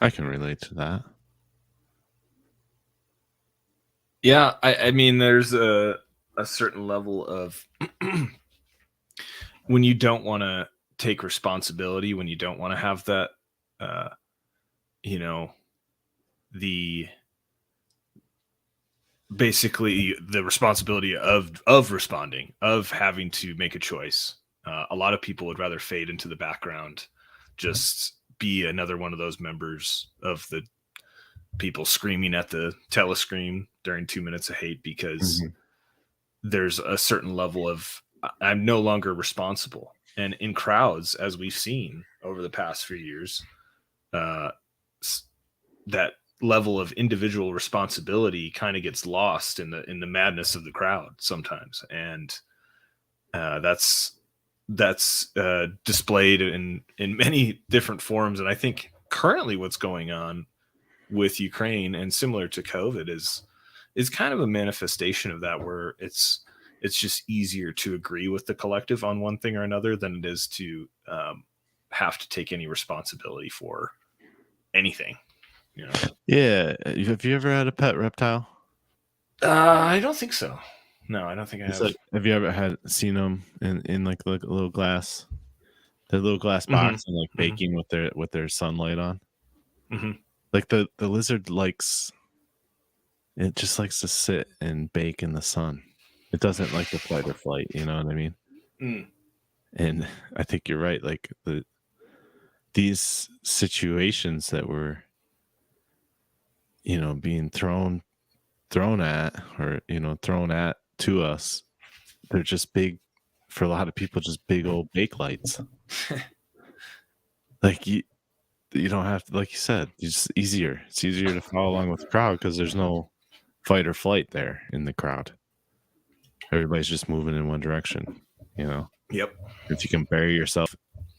I can relate to that.
Yeah, I mean, there's a certain level of when you don't want to take responsibility, when you don't want to have that, basically the responsibility of responding, of having to make a choice. A lot of people would rather fade into the background, just be another one of those members of the people screaming at the telescreen during 2 minutes of hate, because there's a certain level of I'm no longer responsible. And in crowds, as we've seen over the past few years, that level of individual responsibility kind of gets lost in the madness of the crowd sometimes, and that's displayed in many different forms. And I think currently what's going on with Ukraine, and similar to COVID, is kind of a manifestation of that, where it's just easier to agree with the collective on one thing or another than it is to have to take any responsibility for anything. You know? Yeah.
Have you ever had a pet reptile?
I don't think so. No, I don't think I have.
Like, have you ever seen them in like a little glass, the little glass box, and like baking with their sunlight on? Like the lizard just likes to sit and bake in the sun. It doesn't like the fight or flight. You know what I mean? And I think you're right. Like these situations that were, being thrown at, or thrown at to us, they're just big, for a lot of people, just big old bake lights. Like you don't have to, like you said, it's easier to follow along with the crowd because there's no fight or flight there in the crowd. Everybody's just moving in one direction.
Yep.
If you can bury yourself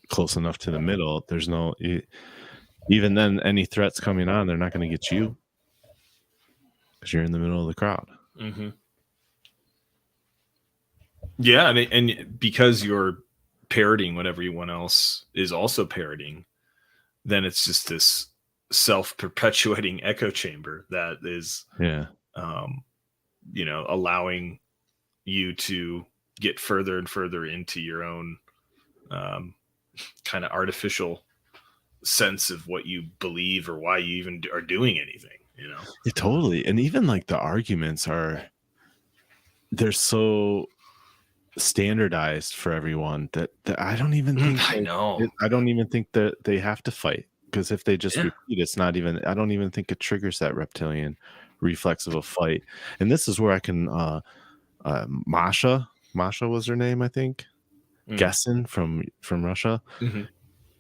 close enough to the middle, there's no, even then, any threats coming on, they're not going to get you because you're in the middle of the crowd.
Yeah, and because you're parroting what everyone else is also parroting, then it's just this self-perpetuating echo chamber that is, allowing you to get further and further into your own kind of artificial sense of what you believe or why you even are doing anything,
Yeah, totally. And even like the arguments they're so standardized for everyone that I don't even think
I
don't even think that they have to fight, because if they just repeat, it's not even, I don't even think it triggers that reptilian reflex of a fight. And this is where I can Masha was her name, I think, Guessin from Russia,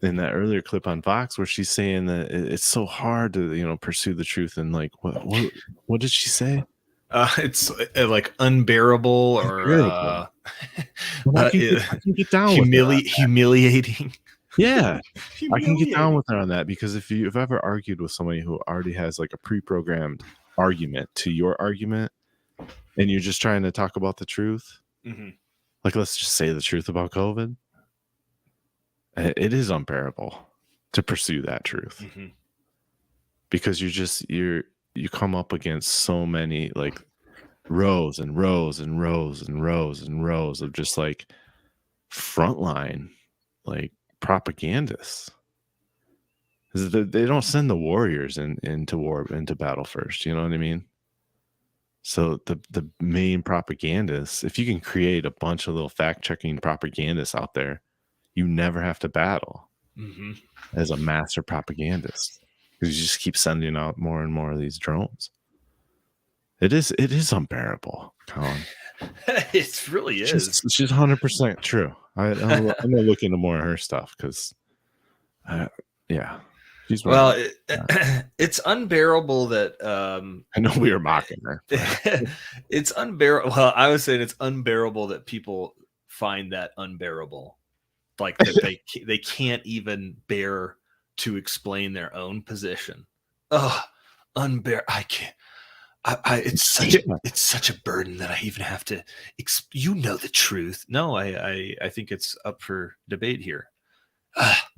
in that earlier clip on Vox, where she's saying that it's so hard to pursue the truth, and like what did she say?
It's like unbearable or
I can get down with
humiliating.
Yeah, I can get down with her on that, because if you've ever argued with somebody who already has like a pre-programmed argument to your argument, and you're just trying to talk about the truth, like let's just say the truth about COVID, it is unbearable to pursue that truth, because you come up against so many like rows and rows and rows and rows and rows of just like frontline like propagandists. They don't send the warriors into battle first, you know what I mean? So the main propagandists, if you can create a bunch of little fact-checking propagandists out there, you never have to battle as a master propagandist, because you just keep sending out more and more of these drones. It is unbearable, Colin.
It really is.
She's 100% true. I'm gonna look into more of her stuff, because she's
it's unbearable that
I know we were mocking her.
It's unbearable. Well, I was saying it's unbearable that people find that unbearable, like that they can't even bear to explain their own position. Oh, unbearable! I can't. It's such a burden that I even have to. The truth. No, I think it's up for debate here. I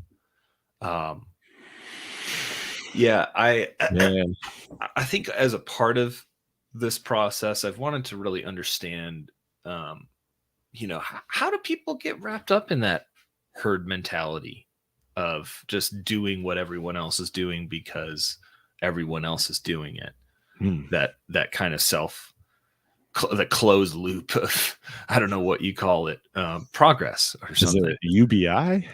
think as a part of this process, I've wanted to really understand, how do people get wrapped up in that herd mentality of just doing what everyone else is doing because everyone else is doing it. That kind of the closed loop of, I don't know what you call it, progress or something.
Is it UBI?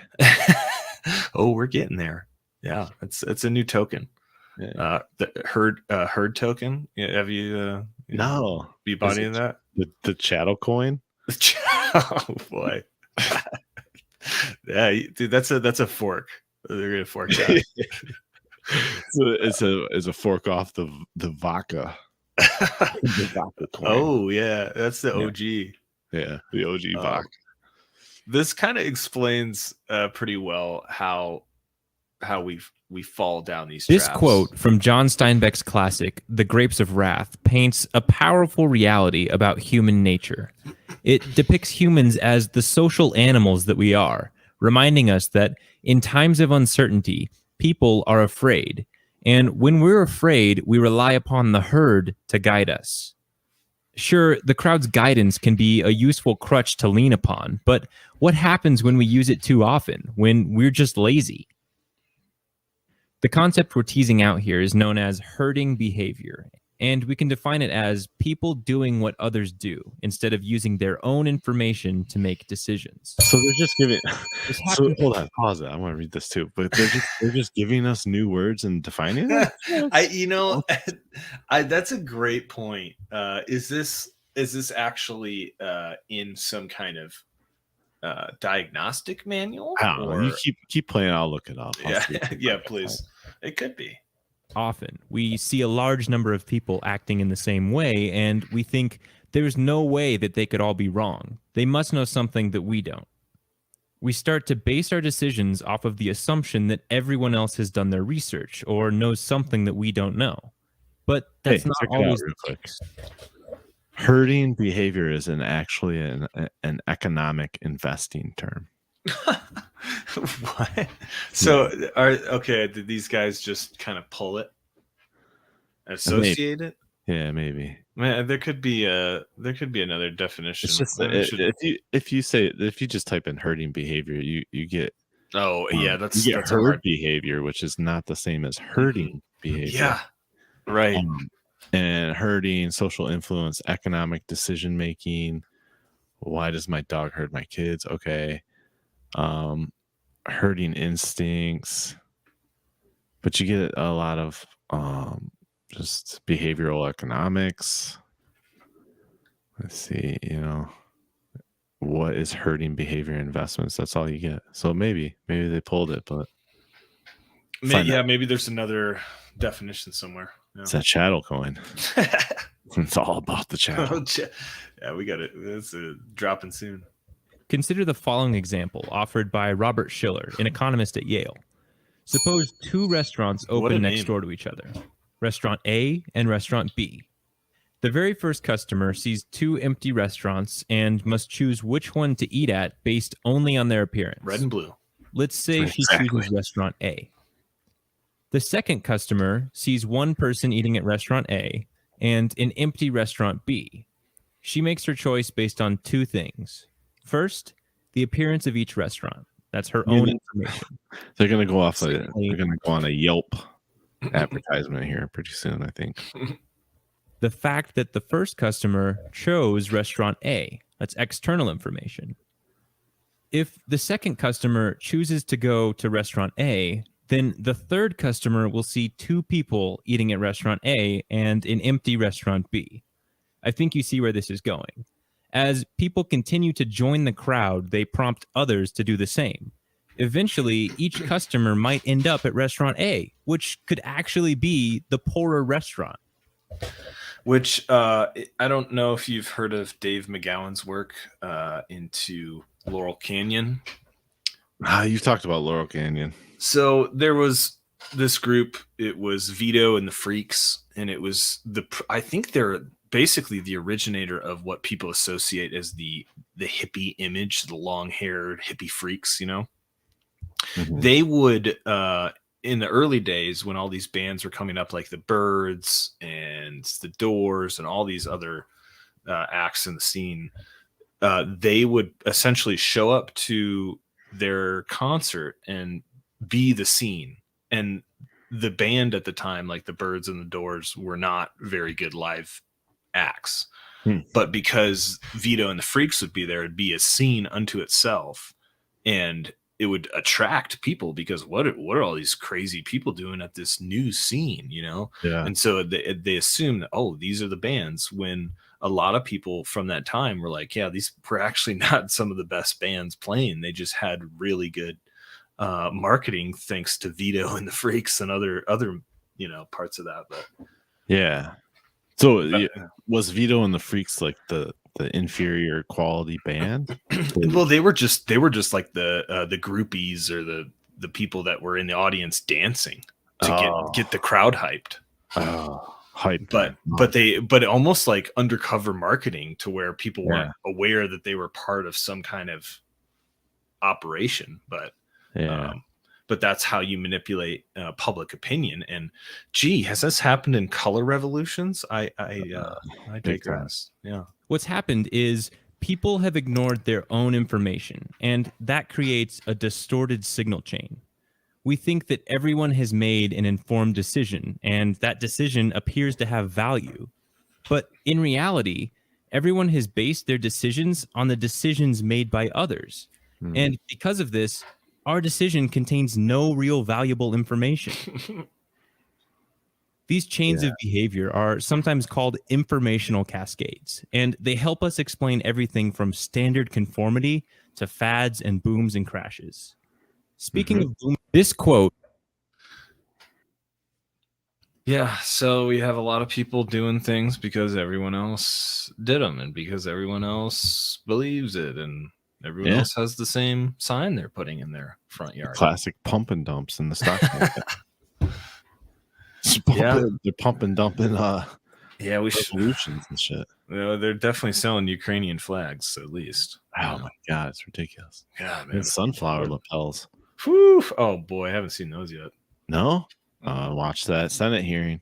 Oh, we're getting there. Yeah, it's a new token. The herd token. Have you?
No.
Be bought in that?
The chattel coin.
Oh boy. Yeah, dude, that's a fork. They're gonna fork that.
So it's a fork off the vodka. The vodka coin.
Oh yeah, that's the OG.
Yeah, the OG vodka.
This kind of explains pretty well how we fall down these traps.
This quote from John Steinbeck's classic, The Grapes of Wrath, paints a powerful reality about human nature. It depicts humans as the social animals that we are, reminding us that in times of uncertainty, people are afraid. And when we're afraid, we rely upon the herd to guide us. Sure, the crowd's guidance can be a useful crutch to lean upon, but what happens when we use it too often, when we're just lazy? The concept we're teasing out here is known as herding behavior, and we can define it as people doing what others do instead of using their own information to make decisions.
So they're just giving. So hold on, pause it. I want to read this too, but they're just giving us new words and defining it.
That's a great point. Is this actually in some kind of diagnostic manual?
I don't know. You keep playing. I'll look it up.
Yeah, please. It could be.
Often we see a large number of people acting in the same way, and we think there's no way that they could all be wrong. They must know something that we don't. We start to base our decisions off of the assumption that everyone else has done their research or knows something that we don't know. But that's not always the case.
Herding behavior is actually an economic investing term.
What? So did these guys just kind of pull it? Associate it?
Yeah, maybe.
Man, there could be another definition.
It's just if you just type in herding behavior, you get
that's
herd
hard
behavior, which is not the same as herding behavior.
Yeah, right.
And herding, social influence, economic decision making. Why does my dog herd my kids? Okay. Herding instincts, but you get a lot of just behavioral economics. Let's see, what is herding behavior investments? That's all you get. So maybe they pulled it, but
maybe there's another definition somewhere. Yeah.
It's that chattel coin. It's all about the chattel.
Yeah, we got it. It's dropping soon.
Consider the following example offered by Robert Schiller, an economist at Yale. Suppose two restaurants open next door to each other, Restaurant A and Restaurant B. The very first customer sees two empty restaurants and must choose which one to eat at based only on their appearance.
Red and blue.
Let's say she chooses Restaurant A. The second customer sees one person eating at Restaurant A and an empty Restaurant B. She makes her choice based on two things. First, the appearance of each restaurant. That's her own information.
They're going to go off. They're going to go on a Yelp advertisement here pretty soon, I think.
The fact that the first customer chose Restaurant A. That's external information. If the second customer chooses to go to Restaurant A, then the third customer will see two people eating at Restaurant A and an empty Restaurant B. I think you see where this is going. As people continue to join the crowd, they prompt others to do the same. Eventually, each customer might end up at Restaurant A, which could actually be the poorer restaurant.
Which I don't know if you've heard of Dave McGowan's work into Laurel Canyon.
You've talked about Laurel Canyon.
So there was this group. It was Vito and the Freaks, and it was I think they're basically the originator of what people associate as the hippie image, the long-haired hippie freaks. Mm-hmm. They would in the early days when all these bands were coming up, like the Byrds and the Doors and all these other acts in the scene, they would essentially show up to their concert and be the scene. And the band at the time, like the Byrds and the Doors, were not very good live acts. But because Vito and the Freaks would be there, it'd be a scene unto itself, and it would attract people because what are all these crazy people doing at this new scene,
Yeah.
And so they assume that, these are the bands, when a lot of people from that time were like, yeah, these were actually not some of the best bands playing. They just had really good marketing thanks to Vito and the Freaks and other parts of that. But
yeah. So was Vito and the Freaks like the inferior quality band?
Well, they were just like the groupies or the people that were in the audience dancing to get the crowd hyped.
Hype.
But almost like undercover marketing to where people weren't aware that they were part of some kind of operation. But but that's how you manipulate public opinion. And has this happened in color revolutions? I digress. Yeah.
What's happened is people have ignored their own information, and that creates a distorted signal chain. We think that everyone has made an informed decision, and that decision appears to have value. But in reality, everyone has based their decisions on the decisions made by others. And because of this, our decision contains no real valuable information. These chains of behavior are sometimes called informational cascades, and they help us explain everything from standard conformity to fads and booms and crashes. Speaking of boom, this quote.
Yeah, so we have a lot of people doing things because everyone else did them and because everyone else believes it, and everyone else has the same sign they're putting in their front yard.
Classic pump and dumps in the stock market. They're pump and dumping
Yeah, we should.
Revolutions and shit.
They're definitely selling Ukrainian flags, at least.
Oh my god, it's ridiculous.
Yeah, man.
And sunflower lapels.
Whew. Oh boy, I haven't seen those yet.
No? Watch that Senate hearing.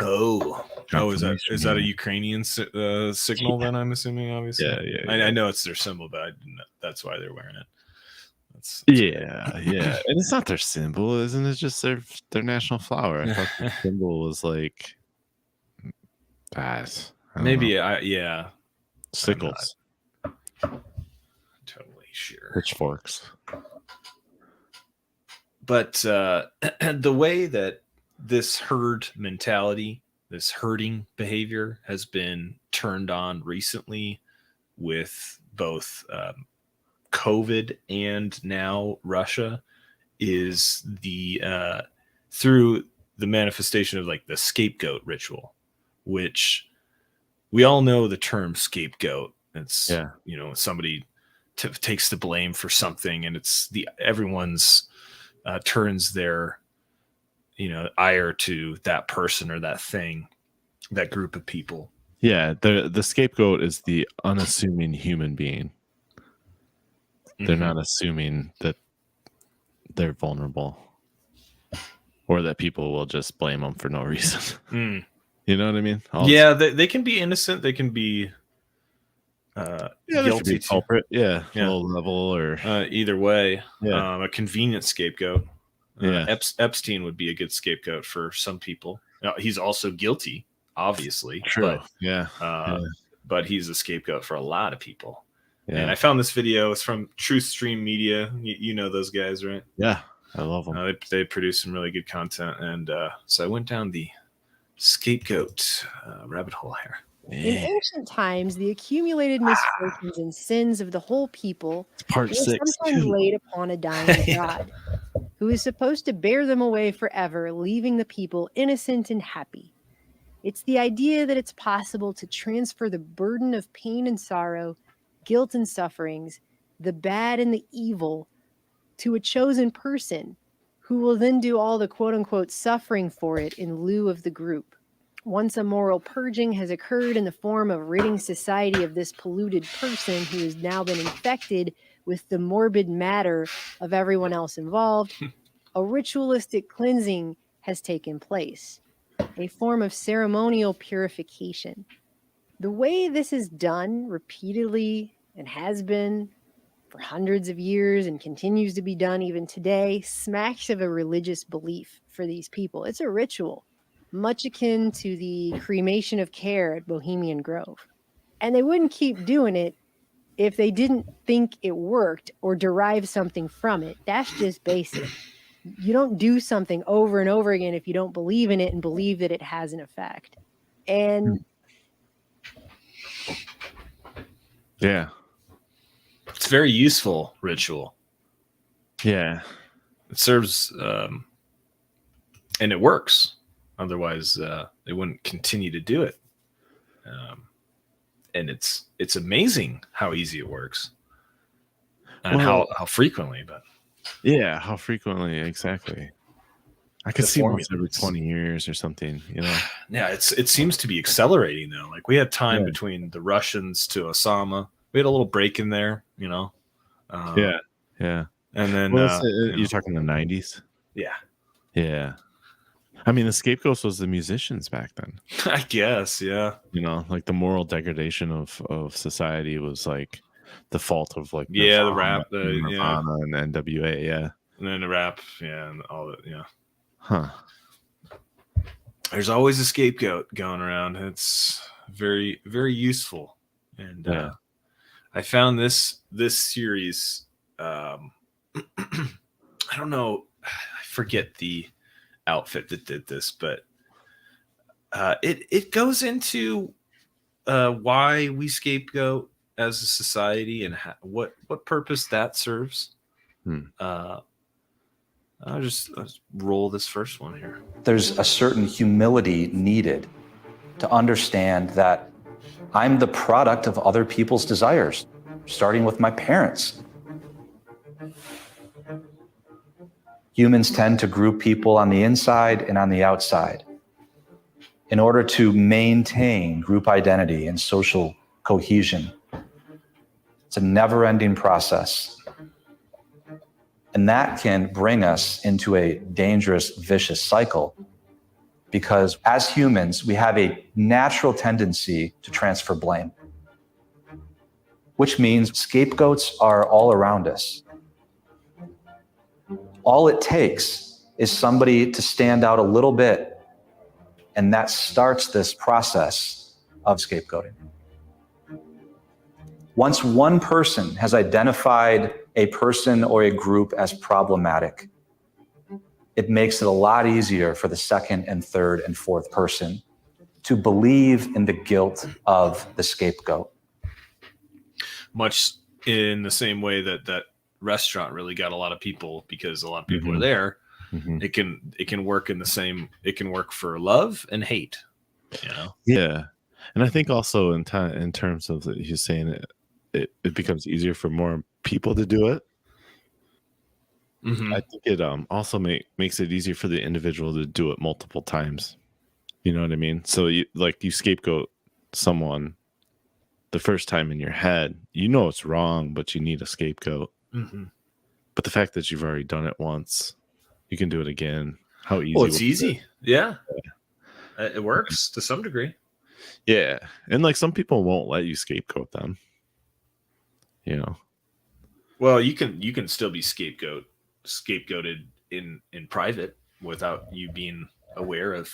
Oh, is that a Ukrainian signal? Then I'm assuming, obviously.
Yeah.
I know it's their symbol, but I didn't know that's why they're wearing it.
Yeah. And it's not their symbol, isn't it? Just their national flower. I thought the symbol was like that.
Maybe, yeah.
Sickles.
Totally sure.
Pitchforks.
But the way that this herd mentality, this herding behavior has been turned on recently with both COVID and now Russia is through the manifestation of like the scapegoat ritual, which we all know the term scapegoat. It's, somebody takes the blame for something, and it's everyone's turns their ire to that person or that thing, that group of people.
Yeah, the scapegoat is the unassuming human being. They're not assuming that they're vulnerable or that people will just blame them for no reason. You know what I mean?
They can be innocent. They can be guilty,
culprit. Low level or
either way. A convenient scapegoat. Epstein would be a good scapegoat for some people. Now, he's also guilty, obviously.
True.
But he's a scapegoat for a lot of people.
Yeah.
And I found this video. It's from Truth Stream Media. You know those guys, right?
Yeah, I love them.
They produce some really good content, and so I went down the scapegoat rabbit hole here.
In ancient times, the accumulated misfortunes and sins of the whole people
were
sometimes laid upon a dying god, who is supposed to bear them away forever, leaving the people innocent and happy. It's the idea that it's possible to transfer the burden of pain and sorrow, guilt and sufferings, the bad and the evil, to a chosen person who will then do all the quote-unquote suffering for it in lieu of the group. Once a moral purging has occurred in the form of ridding society of this polluted person who has now been infected with the morbid matter of everyone else involved, a ritualistic cleansing has taken place, a form of ceremonial purification. The way this is done repeatedly and has been for hundreds of years and continues to be done even today smacks of a religious belief for these people. It's a ritual, much akin to the cremation of care at Bohemian Grove. And they wouldn't keep doing it if they didn't think it worked or derive something from it. That's just basic. You don't do something over and over again if you don't believe in it and believe that it has an effect. And
yeah,
it's very useful ritual.
Yeah,
it serves and it works. Otherwise, they wouldn't continue to do it. And it's amazing how easy it works and how frequently. But
yeah, how frequently exactly? I could see once every 20 years or something.
Yeah, it seems to be accelerating though. Like we had time between the Russians to Osama. We had a little break in there.
Yeah.
And then
you're talking the 90s. Yeah. I mean, the scapegoats was the musicians back then.
I guess, yeah.
Like the moral degradation of society was like the fault of like
the rap,
Nirvana and NWA,
and then the rap, and all that,
Huh.
There's always a scapegoat going around. It's very, very useful, and I found this series. I don't know. I forget the outfit that did this, but it goes into why we scapegoat as a society and what purpose that serves. I'll just roll this first one here.
There's a certain humility needed to understand that I'm the product of other people's desires, starting with my parents. Humans tend to group people on the inside and on the outside. in order to maintain group identity and social cohesion. It's a never-ending process. And that can bring us into a dangerous, vicious cycle, because as humans, we have a natural tendency to transfer blame, which means scapegoats are all around us. All it takes is somebody to stand out a little bit, and that starts this process of scapegoating. Once one person has identified a person or a group as problematic, it makes it a lot easier for the second and third and fourth person to believe in the guilt of the scapegoat.
Much in the same way that that restaurant really got a lot of people, because a lot of people are there. It can work in the same. It can work for love and hate. You know.
Yeah, and I think also in terms of he's saying it becomes easier for more people to do it. I think it also makes it easier for the individual to do it multiple times. You know what I mean? So you scapegoat someone the first time in your head, you know it's wrong, but you need a scapegoat. But the fact that you've already done it once, you can do it again. How easy?
Well, it's easy. Yeah. It works to some degree.
Yeah, and like some people won't let you scapegoat them. You know.
Well, you can still be scapegoated in private without you being aware of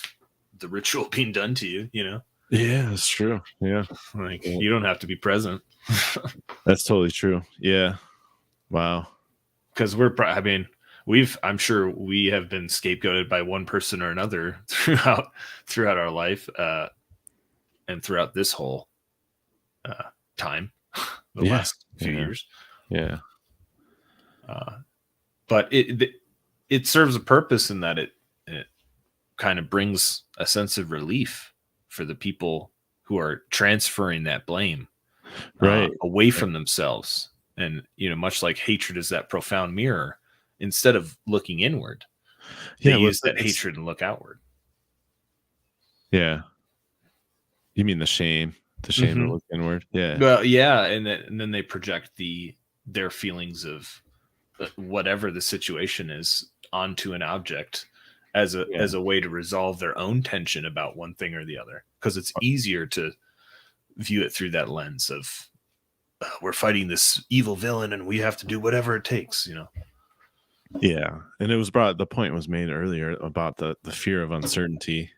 the ritual being done to you. You know.
Yeah, that's true. Yeah,
like you don't have to be present.
That's totally true. Yeah. Wow.
Because I'm sure we have been scapegoated by one person or another throughout our life, and throughout this whole time, the last few years.
Yeah.
But it serves a purpose in that it kind of brings a sense of relief for the people who are transferring that blame away from themselves. And, much like hatred is that profound mirror, instead of looking inward, they use that hatred and look outward.
Yeah. You mean the shame to look inward? Yeah.
Well, yeah. And then they project their feelings of whatever the situation is onto an object as a way to resolve their own tension about one thing or the other. Because it's easier to view it through that lens of, we're fighting this evil villain and we have to do whatever it takes,
Yeah. And the point was made earlier about the fear of uncertainty.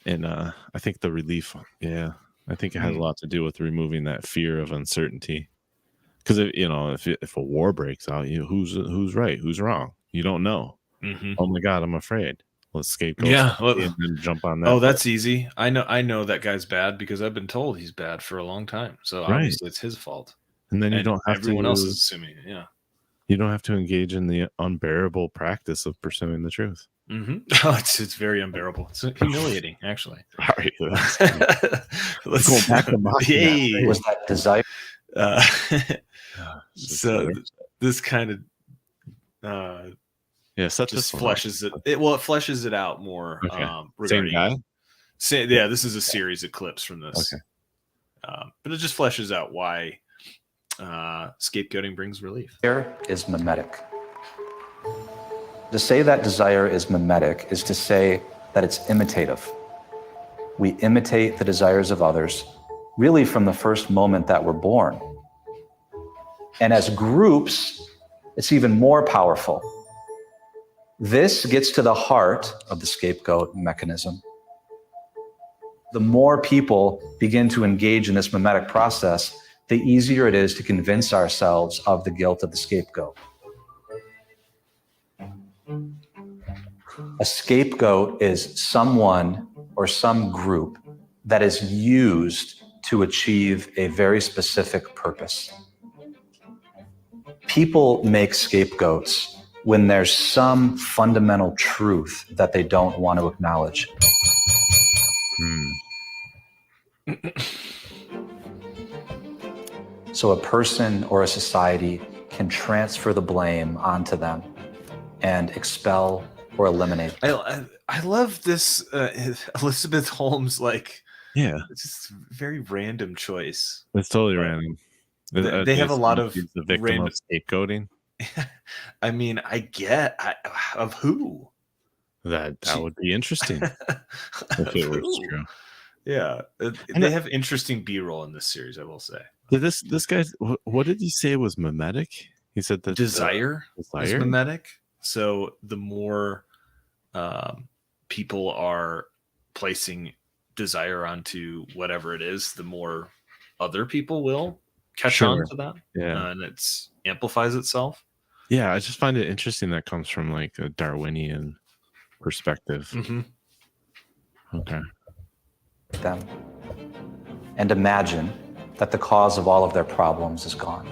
And I think the relief, I think it has a lot to do with removing that fear of uncertainty. Because if a war breaks out, who's right, who's wrong? You don't know. Oh my God, I'm afraid. Let's scapegoat.
Yeah,
and then jump on that.
Oh, that's easy. I know that guy's bad because I've been told he's bad for a long time. So obviously it's his fault.
And then
everyone else is assuming it. Yeah.
You don't have to engage in the unbearable practice of pursuing the truth.
Oh, it's very unbearable. It's humiliating, actually.
All right, let's go back to
It was that desire.
So this kind of just fleshes it. It fleshes it out more.
Okay. Same guy.
This is a series of clips from this.
Okay.
But it just fleshes out why scapegoating brings relief.
Desire is mimetic. To say that desire is mimetic is to say that it's imitative. We imitate the desires of others, really from the first moment that we're born. And as groups, it's even more powerful. This gets to the heart of the scapegoat mechanism. The more people begin to engage in this mimetic process, the easier it is to convince ourselves of the guilt of the scapegoat. A scapegoat is someone or some group that is used to achieve a very specific purpose. People make scapegoats when there's some fundamental truth that they don't want to acknowledge. So a person or a society can transfer the blame onto them and expel or eliminate.
I love this Elizabeth Holmes, like,
yeah,
it's just very random choice.
It's totally random.
They have a lot of
the victim
random
of scapegoating.
I mean, of who?
That would be interesting if it was true.
Yeah, they have interesting B-roll in this series, I will say.
Did this guy? What did he say was mimetic? He said that
desire is mimetic. So the more people are placing desire onto whatever it is, the more other people will catch on to that.
Yeah,
and it amplifies itself.
Yeah, I just find it interesting that comes from like a Darwinian perspective. Okay.
Them and imagine that the cause of all of their problems is gone.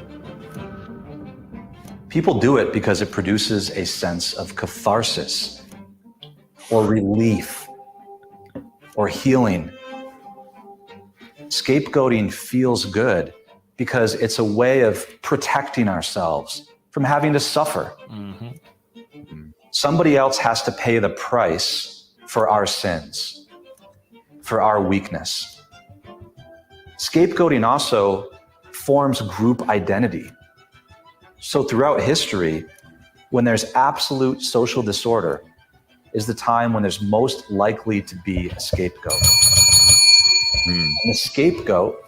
People do it because it produces a sense of catharsis or relief or healing. Scapegoating feels good because it's a way of protecting ourselves from having to suffer. Somebody else has to pay the price for our sins, for our weakness. Scapegoating also forms group identity. So throughout history, when there's absolute social disorder, is the time when there's most likely to be a scapegoat. And the scapegoat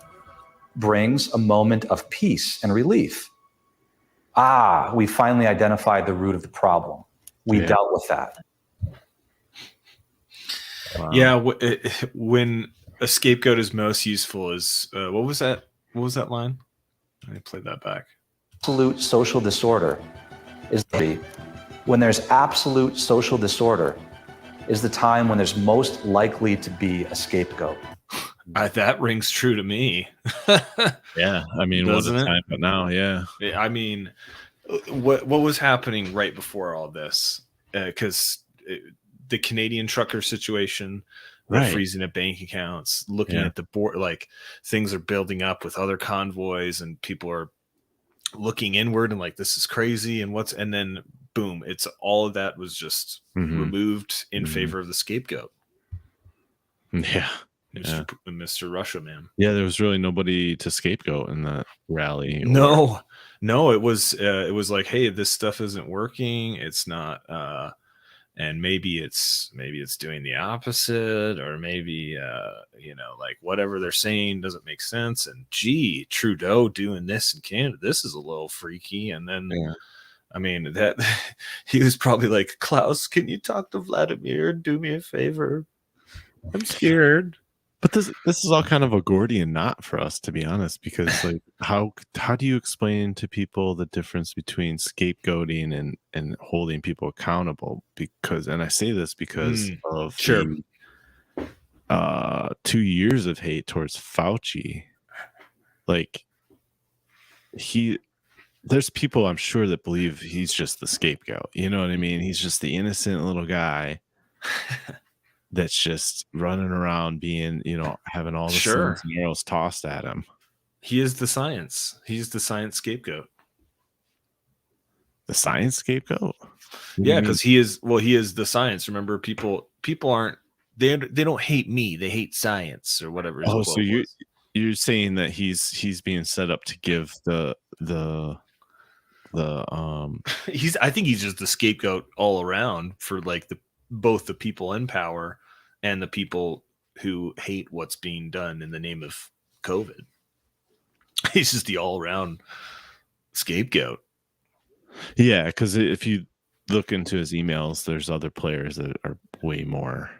brings a moment of peace and relief. We finally identified the root of the problem. We dealt with that.
Wow. Yeah, when a scapegoat is most useful is what was that line? Let me play that back.
Absolute social disorder is when there's absolute social disorder is the time when there's most likely to be a scapegoat.
That rings true to me.
Yeah, I mean,
doesn't it?
Time, but now, yeah.
I mean, what was happening right before all this? Because the Canadian trucker situation, freezing of bank accounts, looking at the board, like things are building up with other convoys, and people are looking inward and like, this is crazy, and then boom, it's all of that was just removed in favor of the scapegoat.
Yeah.
Mr. Russia Man.
Yeah, there was really nobody to scapegoat in that rally.
No, it was like, hey, this stuff isn't working. It's not, and maybe it's doing the opposite, or maybe like whatever they're saying doesn't make sense. And gee, Trudeau doing this in Canada, this is a little freaky. And then, I mean, that he was probably like, Klaus, can you talk to Vladimir? Do me a favor. I'm scared.
But this is all kind of a Gordian knot for us, to be honest, because like how do you explain to people the difference between scapegoating and holding people accountable? Because, and I say this because of the, 2 years of hate towards Fauci. Like there's people I'm sure that believe he's just the scapegoat. You know what I mean? He's just the innocent little guy that's just running around being, having all the sins and arrows tossed at him.
He is the science. He's the science scapegoat.
The science scapegoat?
Yeah, because he is the science. Remember, people aren't, they don't hate me. They hate science or whatever.
Oh, so you're saying that he's being set up to give the
I think he's just the scapegoat all around for like both the people in power and the people who hate what's being done in the name of COVID. He's just the all-around scapegoat.
Yeah, because if you look into his emails, there's other players that are way more.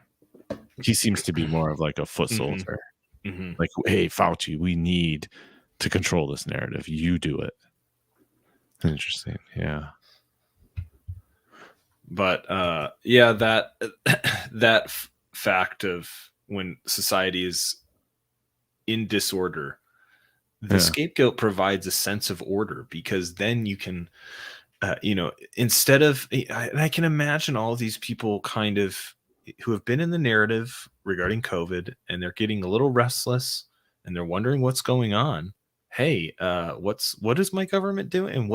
He seems to be more of like a foot soldier. Like, hey, Fauci, we need to control this narrative. You do it. Interesting. Yeah.
But that fact of when society is in disorder, the scapegoat provides a sense of order, because then you can, instead of, and I can imagine all of these people kind of who have been in the narrative regarding COVID, and they're getting a little restless and they're wondering what's going on. Hey, what is my government doing? And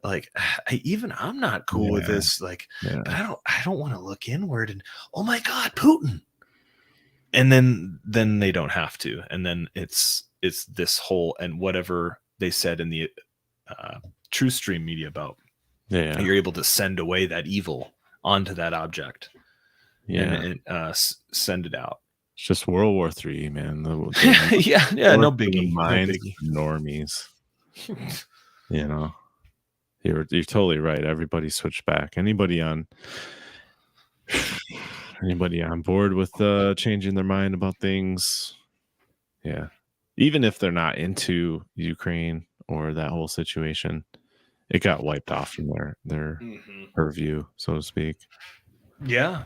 like I'm not cool with this. Like, but I don't want to look inward and oh my God, Putin. And then they don't have to. And then it's this whole, and whatever they said in the True Stream media about, you're able to send away that evil onto that object and send it out.
It's just World War III, man.
No biggie.
Minds of normies. You know, you're totally right. Everybody switched back. Anybody on board with changing their mind about things? Yeah, even if they're not into Ukraine or that whole situation, it got wiped off from their purview, so to speak.
Yeah.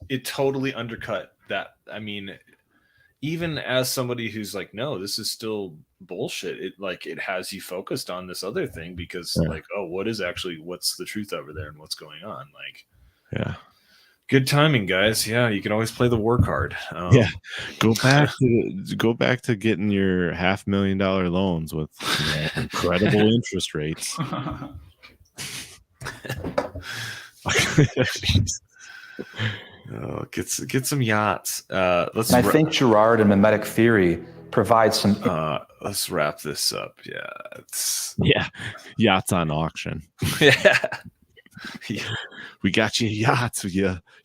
It
totally undercut that. I mean, even as somebody who's like, no, this is still bullshit. It has you focused on this other thing because what's the truth over there and what's going on? Like, good timing, guys. Yeah, you can always play the war card.
Go back to getting your $500,000 loans with incredible interest rates.
Get some yachts.
I think Girard and mimetic theory provide some.
Let's wrap this up.
Yachts on auction. We got your yachts,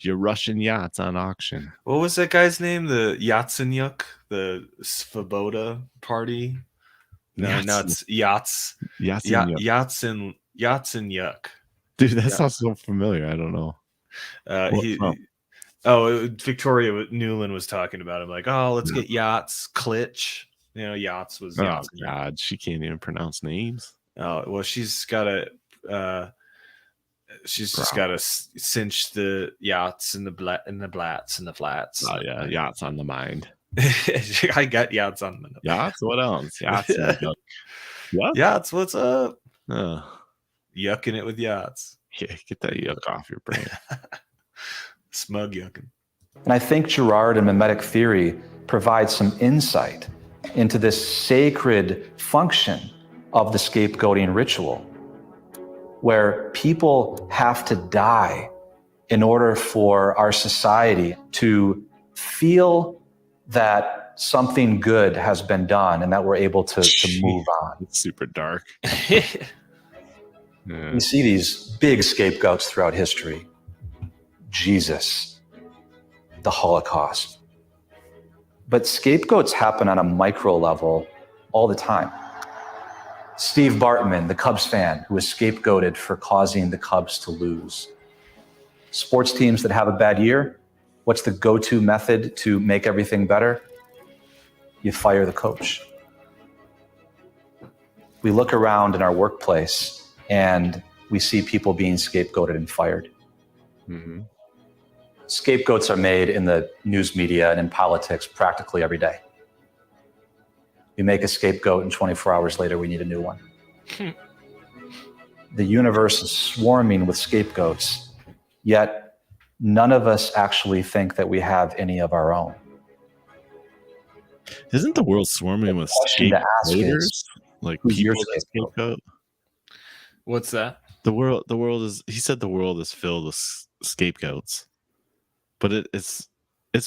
your Russian yachts on auction.
What was that guy's name? The Yatsenyuk, the Svoboda party. No, it's yachts. Yatsenyuk.
Dude, that sounds so familiar. I don't know.
Victoria Newland was talking about him, like, let's get yachts. Klitsch, yachts was.
Oh God, she can't even pronounce names.
Oh well, she's got to. She's just got to cinch the yachts and the blats and the flats.
Oh yeah, yachts on the mind.
I got yachts on the mind.
Yachts. What else? Yachts. What?
Yachts. What's up? Yucking it with yachts.
Yeah, get that yuck off your brain.
Smug yucking.
And I think Girard and mimetic theory provide some insight into this sacred function of the scapegoating ritual, where people have to die in order for our society to feel that something good has been done and that we're able to move on.
It's super dark.
We see these big scapegoats throughout history. Jesus, the Holocaust. But scapegoats happen on a micro level all the time. Steve Bartman, the Cubs fan, who was scapegoated for causing the Cubs to lose. Sports teams that have a bad year, what's the go-to method to make everything better? You fire the coach. We look around in our workplace and we see people being scapegoated and fired.
Mm-hmm.
Scapegoats are made in the news media and in politics practically every day. You make a scapegoat and 24 hours later, we need a new one. The universe is swarming with scapegoats, yet none of us actually think that we have any of our own.
Isn't the world swarming with scapegoaters? Like people that scapegoat?
What's that?
The world is, he said the world is filled with scapegoats. But it's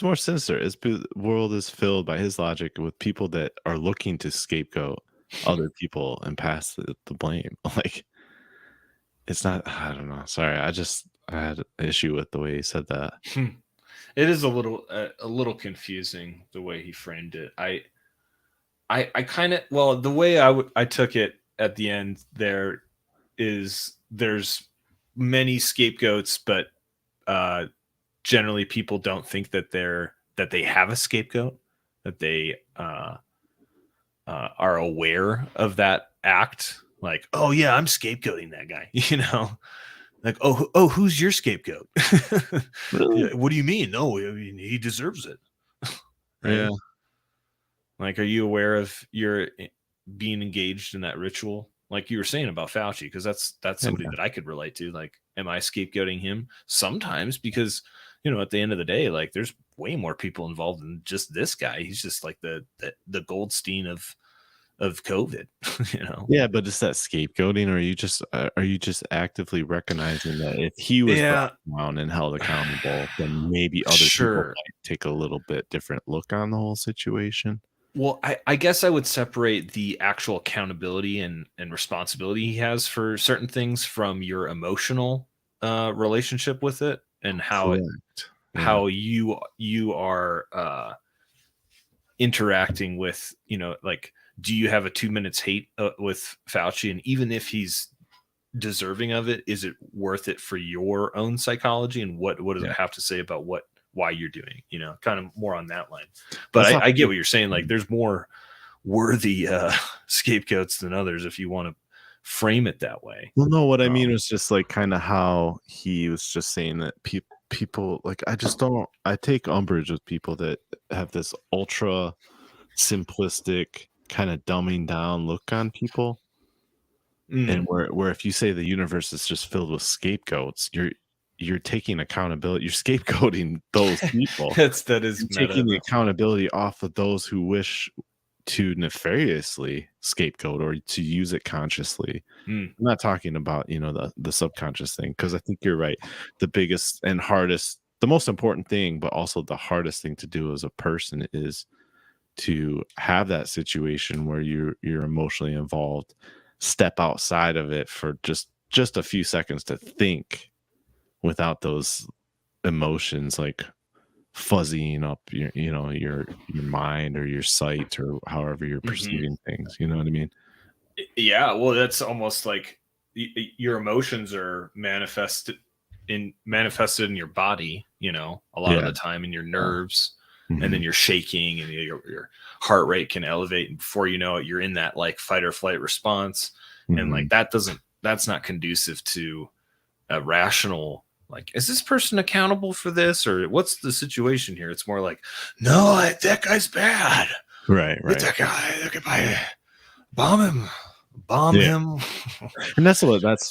more sinister. The world is filled, by his logic, with people that are looking to scapegoat other people and pass the blame. Like, it's not, I don't know. Sorry, I had an issue with the way he said that.
It is a little confusing the way he framed it. I kind of, the way I took it at the end there is there's many scapegoats, but generally people don't think that they have a scapegoat, that they are aware of that act. Like, oh yeah, I'm scapegoating that guy, like, oh, who's your scapegoat?
Really?
What do you mean? No, I mean, he deserves it. Right?
Yeah.
Like, are you aware of your being engaged in that ritual? Like you were saying about Fauci, because that's somebody that I could relate to. Like, am I scapegoating him? Sometimes, because at the end of the day, like, there's way more people involved than just this guy. He's just like the Goldstein of of COVID. You know.
Yeah, but is that scapegoating, or are you just actively recognizing that if he was brought down and held accountable, then maybe other people might take a little bit different look on the whole situation?
Well, I guess I would separate the actual accountability and responsibility he has for certain things from your emotional relationship with it, and how how you are interacting with, you know, like, do you have a 2 minutes hate with Fauci, and even if he's deserving of it, is it worth it for your own psychology, and what does it have to say about why you're doing, you know, kind of more on that line. But I get what you're saying. Like, there's more worthy scapegoats than others, if you want to frame it that way.
Well, no, what I mean was just like kind of how he was just saying that people like, I take umbrage with people that have this ultra simplistic kind of dumbing down look on people. And where if you say the universe is just filled with scapegoats, you're taking accountability. You're scapegoating those people.
that is
taking the accountability off of those who wish to nefariously scapegoat or to use it consciously. I'm not talking about, you know, the subconscious thing, because I think you're right. The biggest and hardest, the most important thing, but also the hardest thing to do as a person is to have that situation where you're emotionally involved, step outside of it for just a few seconds to think without those emotions like fuzzying up your mind or your sight or however you're perceiving things. You know what I mean?
Yeah, well, that's almost like your emotions are manifested in your body, you know, a lot of the time, in your nerves, and then you're shaking, and your heart rate can elevate, and before you know it, you're in that like fight or flight response. And like that's not conducive to a rational, like, is this person accountable for this, or what's the situation here? It's more like, no, that guy's bad.
Right.
That guy, bomb him.
And that's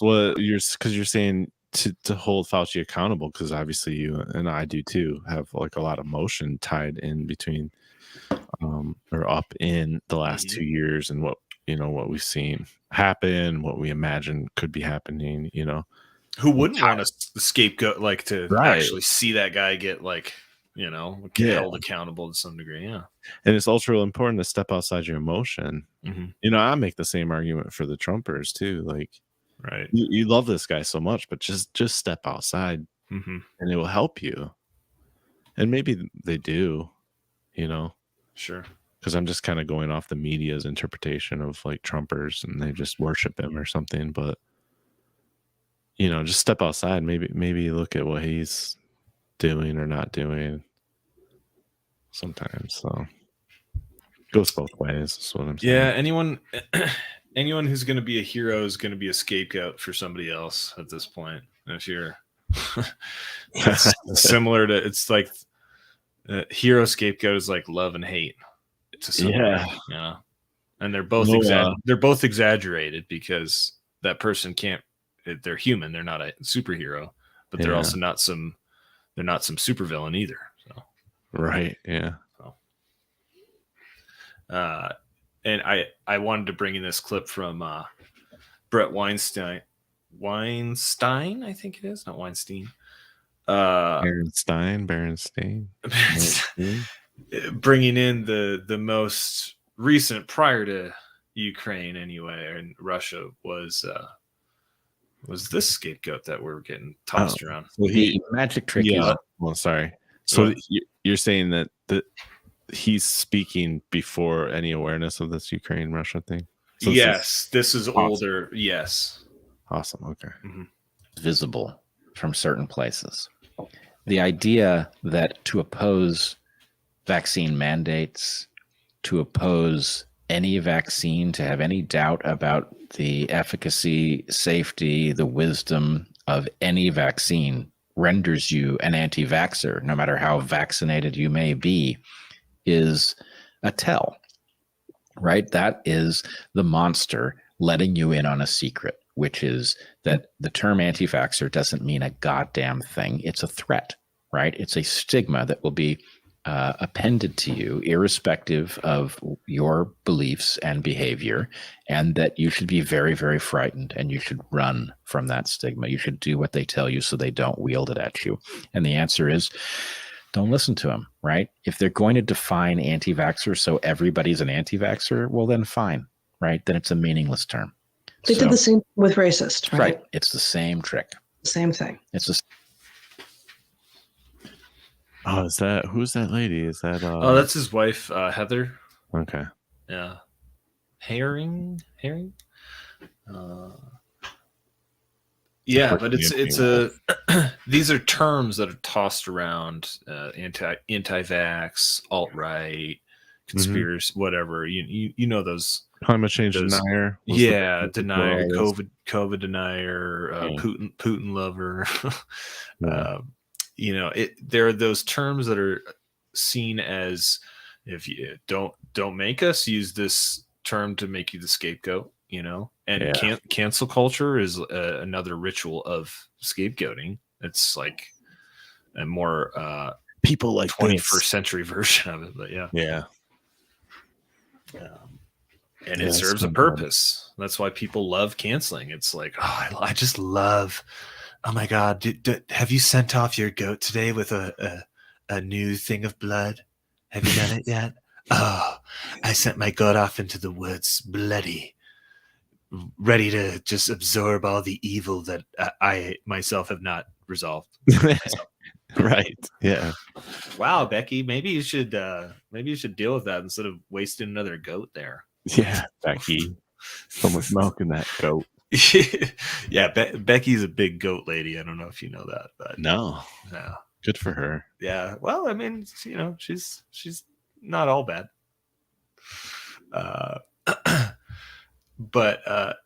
what you're saying to hold Fauci accountable, because obviously you and I do too have like a lot of emotion tied in between or up in the last 2 years, and what we've seen happen, what we imagine could be happening, you know.
Who wouldn't want a scapegoat, like, to actually see that guy get, like, you know, get held accountable to some degree? Yeah.
And it's ultra important to step outside your emotion. You know, I make the same argument for the Trumpers too. Like,
right,
you love this guy so much, but just step outside and it will help you. And maybe they do, you know.
Sure.
Because I'm just kind of going off the media's interpretation of like Trumpers, and they just worship him or something. But, you know, just step outside. Maybe look at what he's doing or not doing sometimes. So it goes both ways. That's what I'm saying.
Yeah, anyone who's going to be a hero is going to be a scapegoat for somebody else at this point. If you're it's similar to, it's like hero scapegoat is like love and hate to some degree, you know? And they're both they're both exaggerated, because that person they're human, they're not a superhero, but they're also not some supervillain either. So
right,
and I wanted to bring in this clip from Brett Weinstein, I think it is, not Weinstein.
Berenstain.
Bringing in the most recent, prior to Ukraine anyway, and Russia, was this scapegoat that we're getting tossed around.
So
magic trick.
Well, sorry. So you're saying that he's speaking before any awareness of this Ukraine-Russia thing? So
yes, this is older. Yes.
Awesome. Okay.
Visible from certain places. The idea that to oppose vaccine mandates, to oppose any vaccine, to have any doubt about the efficacy, safety, the wisdom of any vaccine renders you an anti-vaxxer, no matter how vaccinated you may be, is a tell, right? That is the monster letting you in on a secret, which is that the term anti-vaxxer doesn't mean a goddamn thing. It's a threat, right? It's a stigma that will be appended to you, irrespective of your beliefs and behavior, and that you should be very, very frightened and you should run from that stigma. You should do what they tell you so they don't wield it at you. And the answer is, don't listen to them, right? If they're going to define anti-vaxxer so everybody's an anti-vaxxer, well then fine, right? Then it's a meaningless term.
They did the same with racist, right?
It's the same trick.
Same thing.
It's the
Oh, who's that lady? Is that
Oh, that's his wife, Heather.
Okay.
Yeah. Herring? Yeah, but it's a these are terms that are tossed around, anti-vax, alt-right, conspiracy, whatever. You know those
climate change denier.
Yeah, denier, COVID denier, Putin lover. You know, there are those terms that are seen as, if you don't make us use this term to make you the scapegoat, you know. And cancel culture is another ritual of scapegoating. It's like a more
people like
21st century version of it, but yeah. And it serves a purpose. That's why people love canceling. It's like, oh, I just love. Oh my God! Have you sent off your goat today with a new thing of blood? Have you done it yet? Oh, I sent my goat off into the woods, bloody, ready to just absorb all the evil that I myself have not resolved.
Right? Yeah.
Wow, Becky, maybe you should deal with that instead of wasting another goat there.
Yeah, Becky. Someone's milking that goat.
Yeah, Becky's a big goat lady. I don't know if you know that, but
no. Good for her.
Yeah. Well, I mean, you know, she's not all bad. But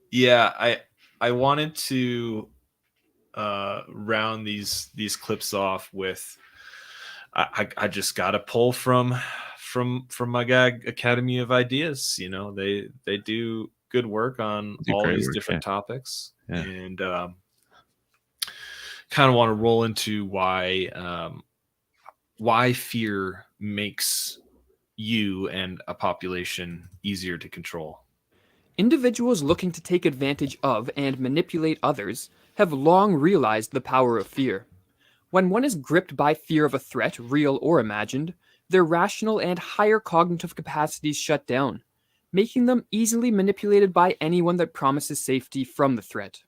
yeah, I wanted to round these clips off with I just got to pull from my gag Academy of Ideas. You know, they do good work on all these different topics, and kind of want to roll into why fear makes you and a population easier to control.
Individuals looking to take advantage of and manipulate others have long realized the power of fear. When one is gripped by fear of a threat, real or imagined, their rational and higher cognitive capacities shut down, making them easily manipulated by anyone that promises safety from the threat.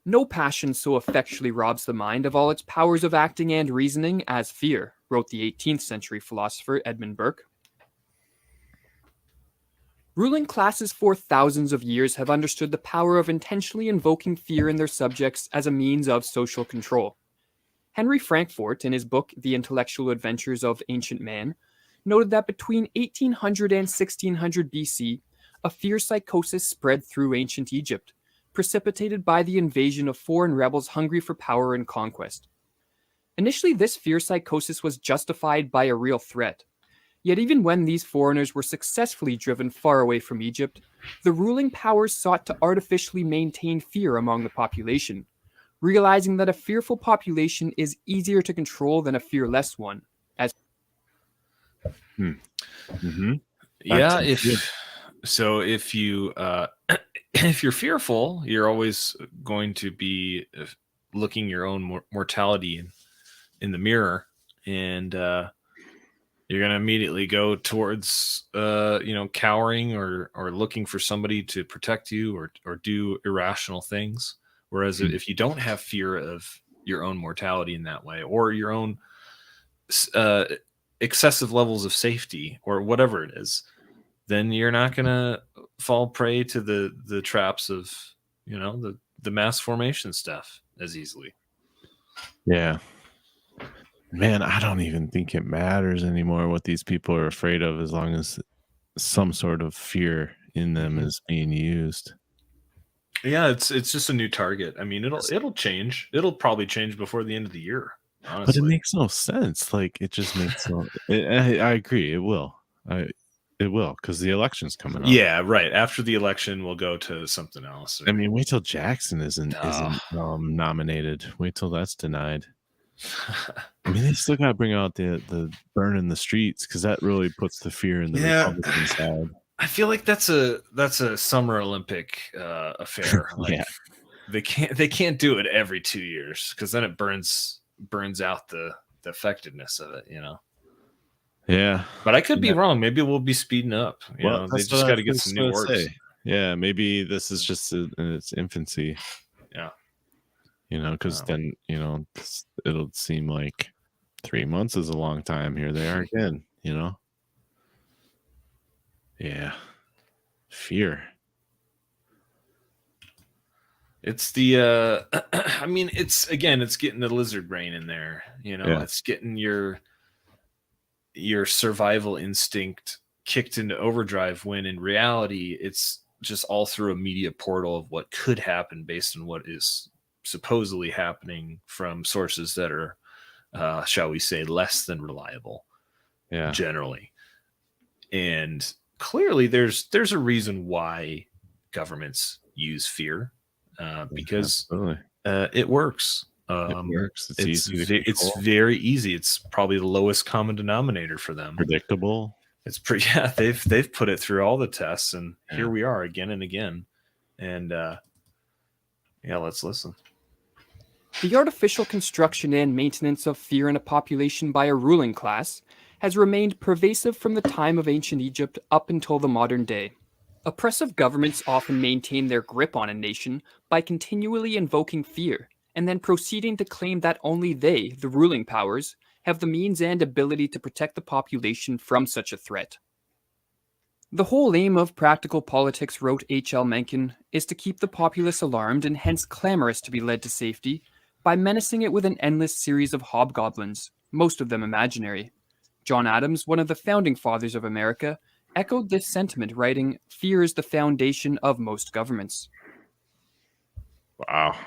No passion so effectually robs the mind of all its powers of acting and reasoning as fear, wrote the 18th century philosopher Edmund Burke. Ruling classes for thousands of years have understood the power of intentionally invoking fear in their subjects as a means of social control. Henry Frankfurt, in his book The Intellectual Adventures of Ancient Man, noted that between 1800 and 1600 BC, a fear psychosis spread through ancient Egypt, precipitated by the invasion of foreign rebels hungry for power and conquest. Initially, this fear psychosis was justified by a real threat. Yet even when these foreigners were successfully driven far away from Egypt, the ruling powers sought to artificially maintain fear among the population, realizing that a fearful population is easier to control than a fearless one.
Yeah, if you if you're fearful, you're always going to be looking your own mortality in the mirror, and you're going to immediately go towards cowering or looking for somebody to protect you or do irrational things. Whereas if you don't have fear of your own mortality in that way, or your own excessive levels of safety or whatever it is, then you're not going to fall prey to the traps of, the mass formation stuff as easily.
Yeah. Man, I don't even think it matters anymore what these people are afraid of, as long as some sort of fear in them is being used.
Yeah, it's just a new target. I mean, it'll change. It'll probably change before the end of the year. Honestly.
But it makes no sense. Like, it just makes no. I agree. It will. It will, because the election's coming up.
Yeah, right. After the election, we'll go to something else.
I mean, wait till Jackson isn't nominated. Wait till that's denied. I mean, they still got to bring out the burn in the streets, because that really puts the fear in the Republican side.
I feel like that's a Summer Olympic affair. Like,
Yeah.
they can't do it every 2 years, because then it burns out the effectiveness of it, you know.
Yeah,
but I could be wrong. Maybe we'll be speeding up. You know, they just got to get some new words.
Yeah, maybe this is just in its infancy.
Yeah,
you know, because then it'll seem like 3 months is a long time. Here they are again. You know. Yeah, fear.
It's the I mean, it's getting the lizard brain in there, you know. It's getting your survival instinct kicked into overdrive, when in reality it's just all through a media portal of what could happen based on what is supposedly happening from sources that are shall we say less than reliable, generally. And clearly there's a reason why governments use fear. Because it works.
It works.
It's very easy. It's probably the lowest common denominator for them.
Predictable.
It's pretty. Yeah, they've put it through all the tests, and here we are again and again. And let's listen.
The artificial construction and maintenance of fear in a population by a ruling class has remained pervasive from the time of ancient Egypt up until the modern day. Oppressive governments often maintain their grip on a nation by continually invoking fear, and then proceeding to claim that only they, the ruling powers, have the means and ability to protect the population from such a threat. The whole aim of practical politics, wrote H.L. Mencken, is to keep the populace alarmed and hence clamorous to be led to safety by menacing it with an endless series of hobgoblins, most of them imaginary. John Adams, one of the founding fathers of America, echoed this sentiment, writing, "Fear is the foundation of most governments."
Wow.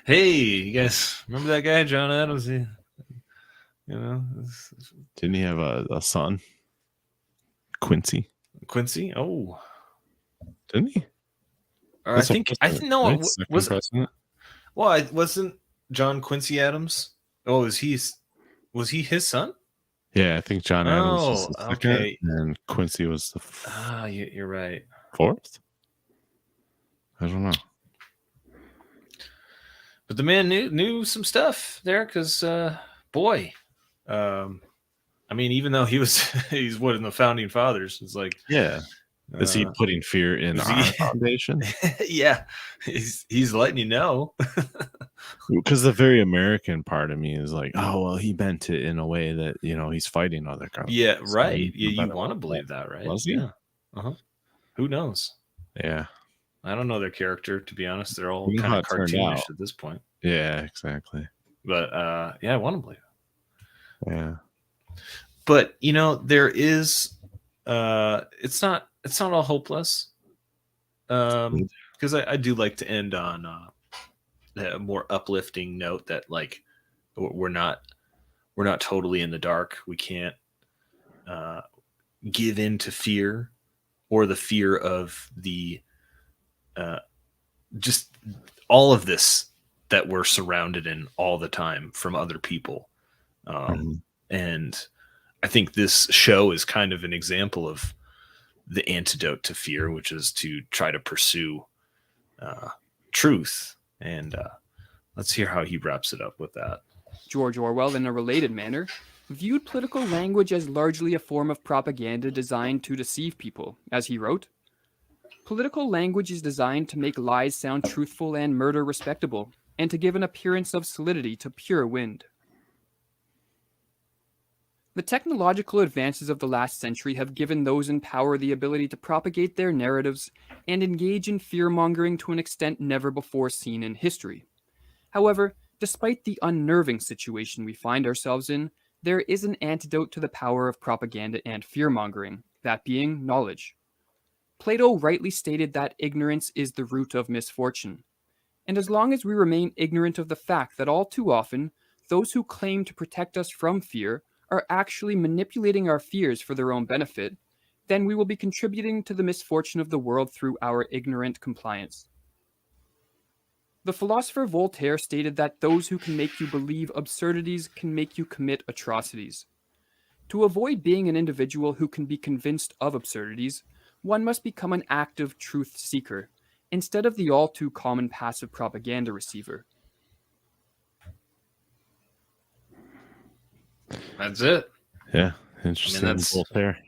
Hey, you guys remember that guy, John Adams?
Didn't he have a son? Quincy?
Oh.
Didn't he?
I think no, it was president. Well, it wasn't John Quincy Adams. Oh, was he his son?
Yeah, I think John Adams was the second,
okay.
and Quincy was the
you're right.
Fourth? I don't know.
But the man knew some stuff there, because boy, I mean, even though he's one of the founding fathers, it's like,
is he putting fear in our foundation?
Yeah, he's letting you know.
Because the very American part of me is like, oh well, he meant it in a way that he's fighting other countries.
Yeah, right. You want to believe that, right?
Was he?
Yeah. Who knows?
Yeah.
I don't know their character, to be honest. They're all kind of cartoonish at this point.
Yeah, exactly.
But I want to believe it.
Yeah.
But there is it's not all hopeless. Because I do like to end on a more uplifting note, that like we're not totally in the dark. We can't give in to fear, or the fear of the just all of this that we're surrounded in all the time from other people. And I think this show is kind of an example of the antidote to fear, which is to try to pursue truth. And let's hear how he wraps it up with that.
George Orwell, in a related manner, viewed political language as largely a form of propaganda designed to deceive people, as he wrote, "Political language is designed to make lies sound truthful and murder respectable, and to give an appearance of solidity to pure wind." The technological advances of the last century have given those in power the ability to propagate their narratives and engage in fear-mongering to an extent never before seen in history. However, despite the unnerving situation we find ourselves in, there is an antidote to the power of propaganda and fear-mongering, that being knowledge. Plato rightly stated that ignorance is the root of misfortune. And as long as we remain ignorant of the fact that all too often, those who claim to protect us from fear are actually manipulating our fears for their own benefit, then we will be contributing to the misfortune of the world through our ignorant compliance. The philosopher Voltaire stated that those who can make you believe absurdities can make you commit atrocities. To avoid being an individual who can be convinced of absurdities, one must become an active truth seeker, instead of the all too common passive propaganda receiver.
That's it.
Yeah, interesting.
that's
Voltaire.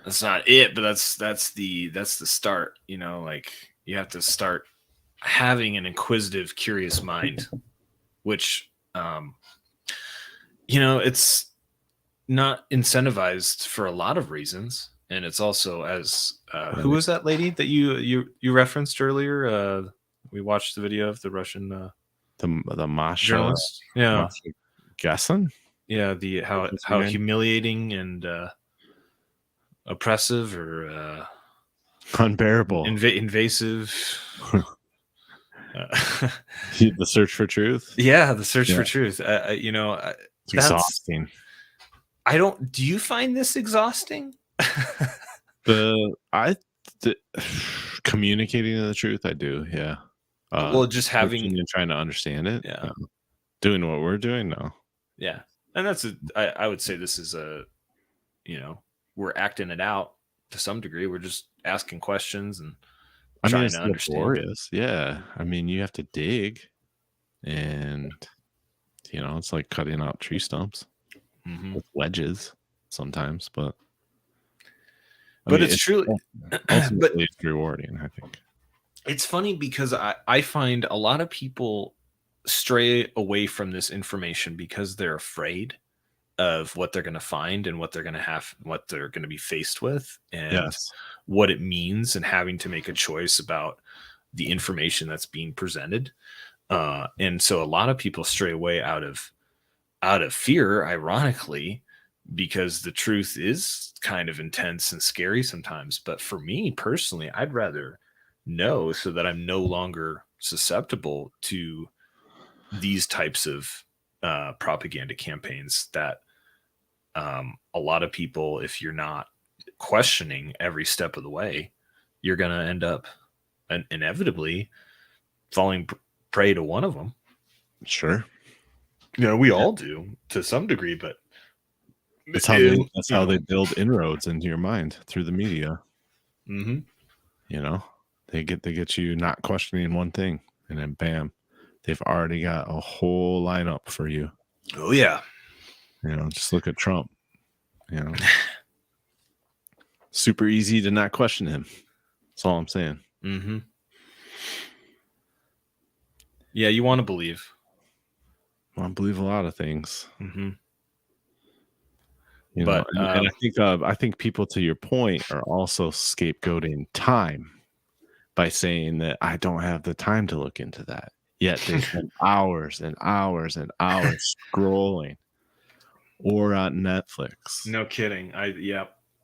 That's not it, but that's the start. You know, like you have to start having an inquisitive, curious mind, which you know, it's not incentivized for a lot of reasons, and it's also as who was that lady that you referenced earlier? We watched the video of the Russian
the Masha
journalist. Yeah,
Masha Gesson.
Yeah, the how humiliating and oppressive or
unbearable,
invasive.
The search for truth.
Yeah, the search for truth. You know,
it's exhausting.
Do you find this exhausting?
Communicating the truth, I do. Yeah.
Well, just having
and trying to understand it.
Yeah.
Doing what we're doing now.
Yeah, and I would say this is you know, we're acting it out to some degree. We're just asking questions and trying to understand.
Laborious. Yeah, I mean, you have to dig, and you know, it's like cutting out tree stumps with wedges sometimes, but
it's truly
ultimately it's rewarding. I think
it's funny because I find a lot of people stray away from this information because they're afraid of what they're going to find and what they're going to be faced with, and what it means, and having to make a choice about the information that's being presented. And so a lot of people stray away out of fear, ironically, because the truth is kind of intense and scary sometimes. But for me personally, I'd rather know so that I'm no longer susceptible to these types of propaganda campaigns that a lot of people, if you're not questioning every step of the way, you're going to end up inevitably falling prey to one of them.
Sure.
You know, we all do to some degree, but
that's how they build inroads into your mind through the media.
Mm-hmm.
You know, they get you not questioning one thing, and then bam, they've already got a whole lineup for you.
Oh yeah.
You know, just look at Trump. You know, super easy to not question him. That's all I'm saying.
Mm-hmm. Yeah, you want to believe.
I want to believe a lot of things.
Mm-hmm.
You know, and I think people, to your point, are also scapegoating time by saying that I don't have the time to look into that. Yet they spend hours and hours and hours scrolling, or on Netflix.
No kidding.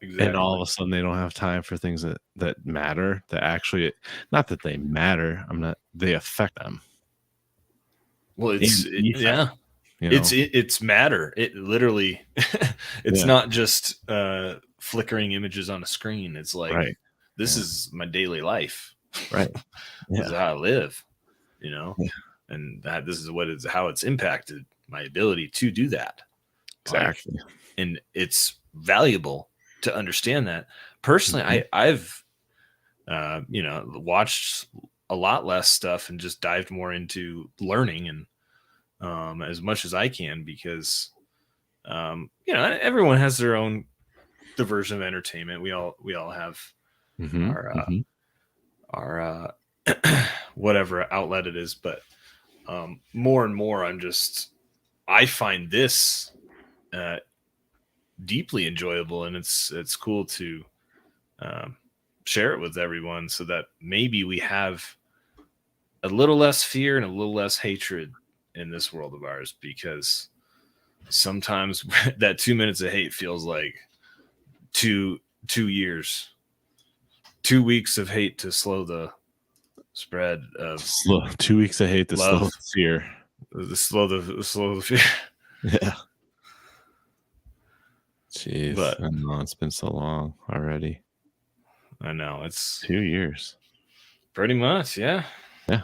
Exactly.
And all of a sudden they don't have time for things that matter, that actually, not that they matter, they affect them.
Well, it's matter. It literally, it's not just flickering images on a screen. It's like, this is my daily life.
Right.
This is how I live, you know, and this is how it's impacted my ability to do that.
Exactly.
And it's valuable to understand that. Personally, I've you know, watched a lot less stuff and just dived more into learning and as much as I can, because you know, everyone has their own diversion of entertainment. We all have our whatever outlet it is, but more and more I find this deeply enjoyable, and it's cool to share it with everyone so that maybe we have a little less fear and a little less hatred in this world of ours, because sometimes that 2 minutes of hate feels like 2 years, 2 weeks of hate to slow the spread of
2 weeks of hate to slow the fear.
Slow the fear.
Yeah. Jeez,
but
I know it's been so long already.
I know it's
2 years.
Pretty much, yeah.
Yeah.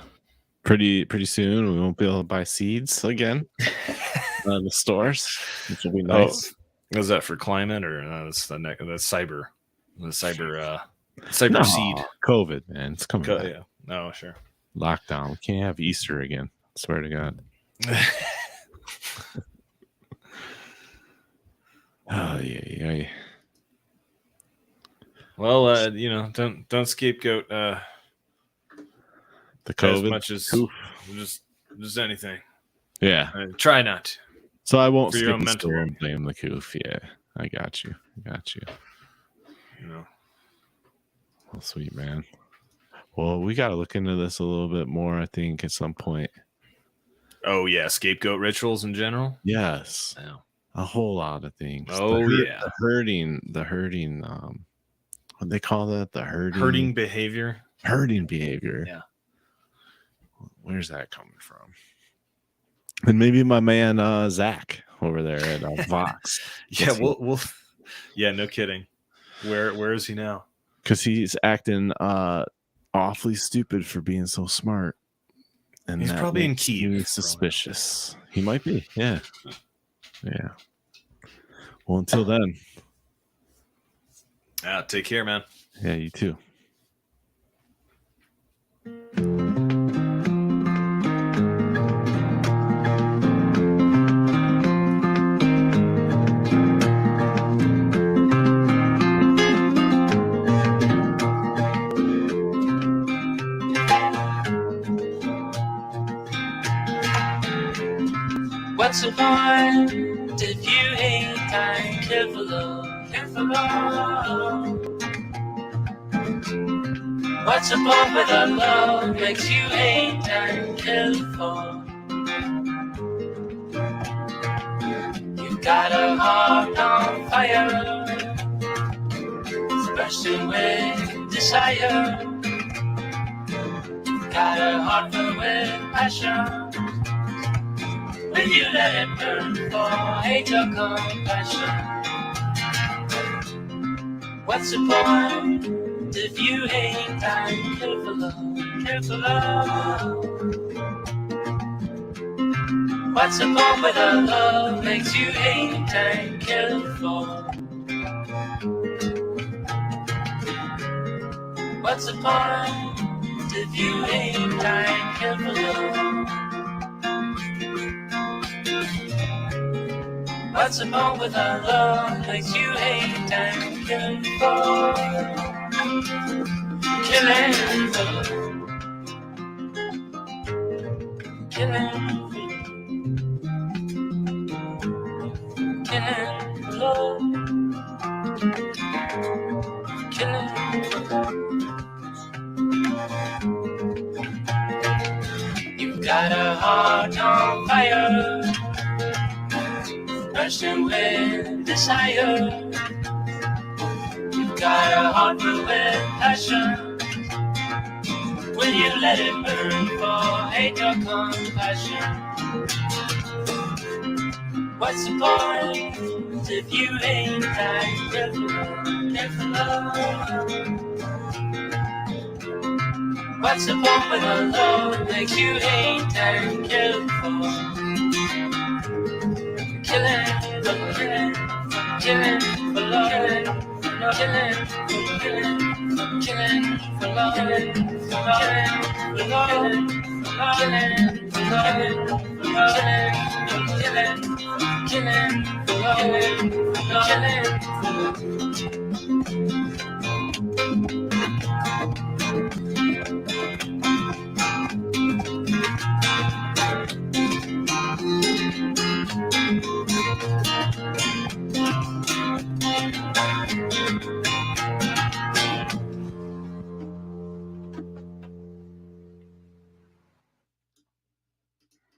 Pretty soon we won't be able to buy seeds again in the stores, which will be nice.
Oh, is that for climate or that's the cyber seed?
COVID, man, it's coming back.
Yeah. No, sure.
Lockdown. We can't have Easter again. I swear to God. Oh yeah.
Well, don't scapegoat
the COVID
as much as just anything.
Yeah.
Try not to.
So I won't
for your
skip
own
the
mental
story and blame the coof. Yeah, I got you. Oh, sweet, man. Well, we got to look into this a little bit more, I think, at some point.
Oh, yeah. Scapegoat rituals in general?
Yes.
Yeah.
A whole lot of things.
Oh, yeah.
The herding, what they call that? The
herding behavior.
Herding behavior.
Yeah.
Where's that coming from? And maybe my man Zach over there at Vox.
Yeah, we'll yeah, no kidding. Where is he now?
Because he's acting awfully stupid for being so smart. And
he's probably in Kyiv.
Suspicious. He might be. Yeah. Yeah. Well, until then.
Take care, man.
Yeah, you too.
What's the point if you ain't kind? Careful, love, careful, love. What's the point with a love makes you ain't kind? Careful. You got a heart on fire, it's bursting with desire. You got a heart filled with passion. Will you let it burn for hate or compassion? What's the point if you ain't kind? Careful, love, careful, love. What's the point with a love makes you ain't kind? Careful. What's the point if you ain't kind? Careful, love. What's the point with a love makes you hate and kill for? Killing for love. Killing for love. Killing for love. Killing for love. You've got a heart on fire, bursting with desire. You've got a heart filled with passion. Will you let it burn for hate or compassion? What's the point if you ain't kind? Careful, careful, love. What's the point when a love makes you hate and careful? Killing for love, killing for love, killing for love.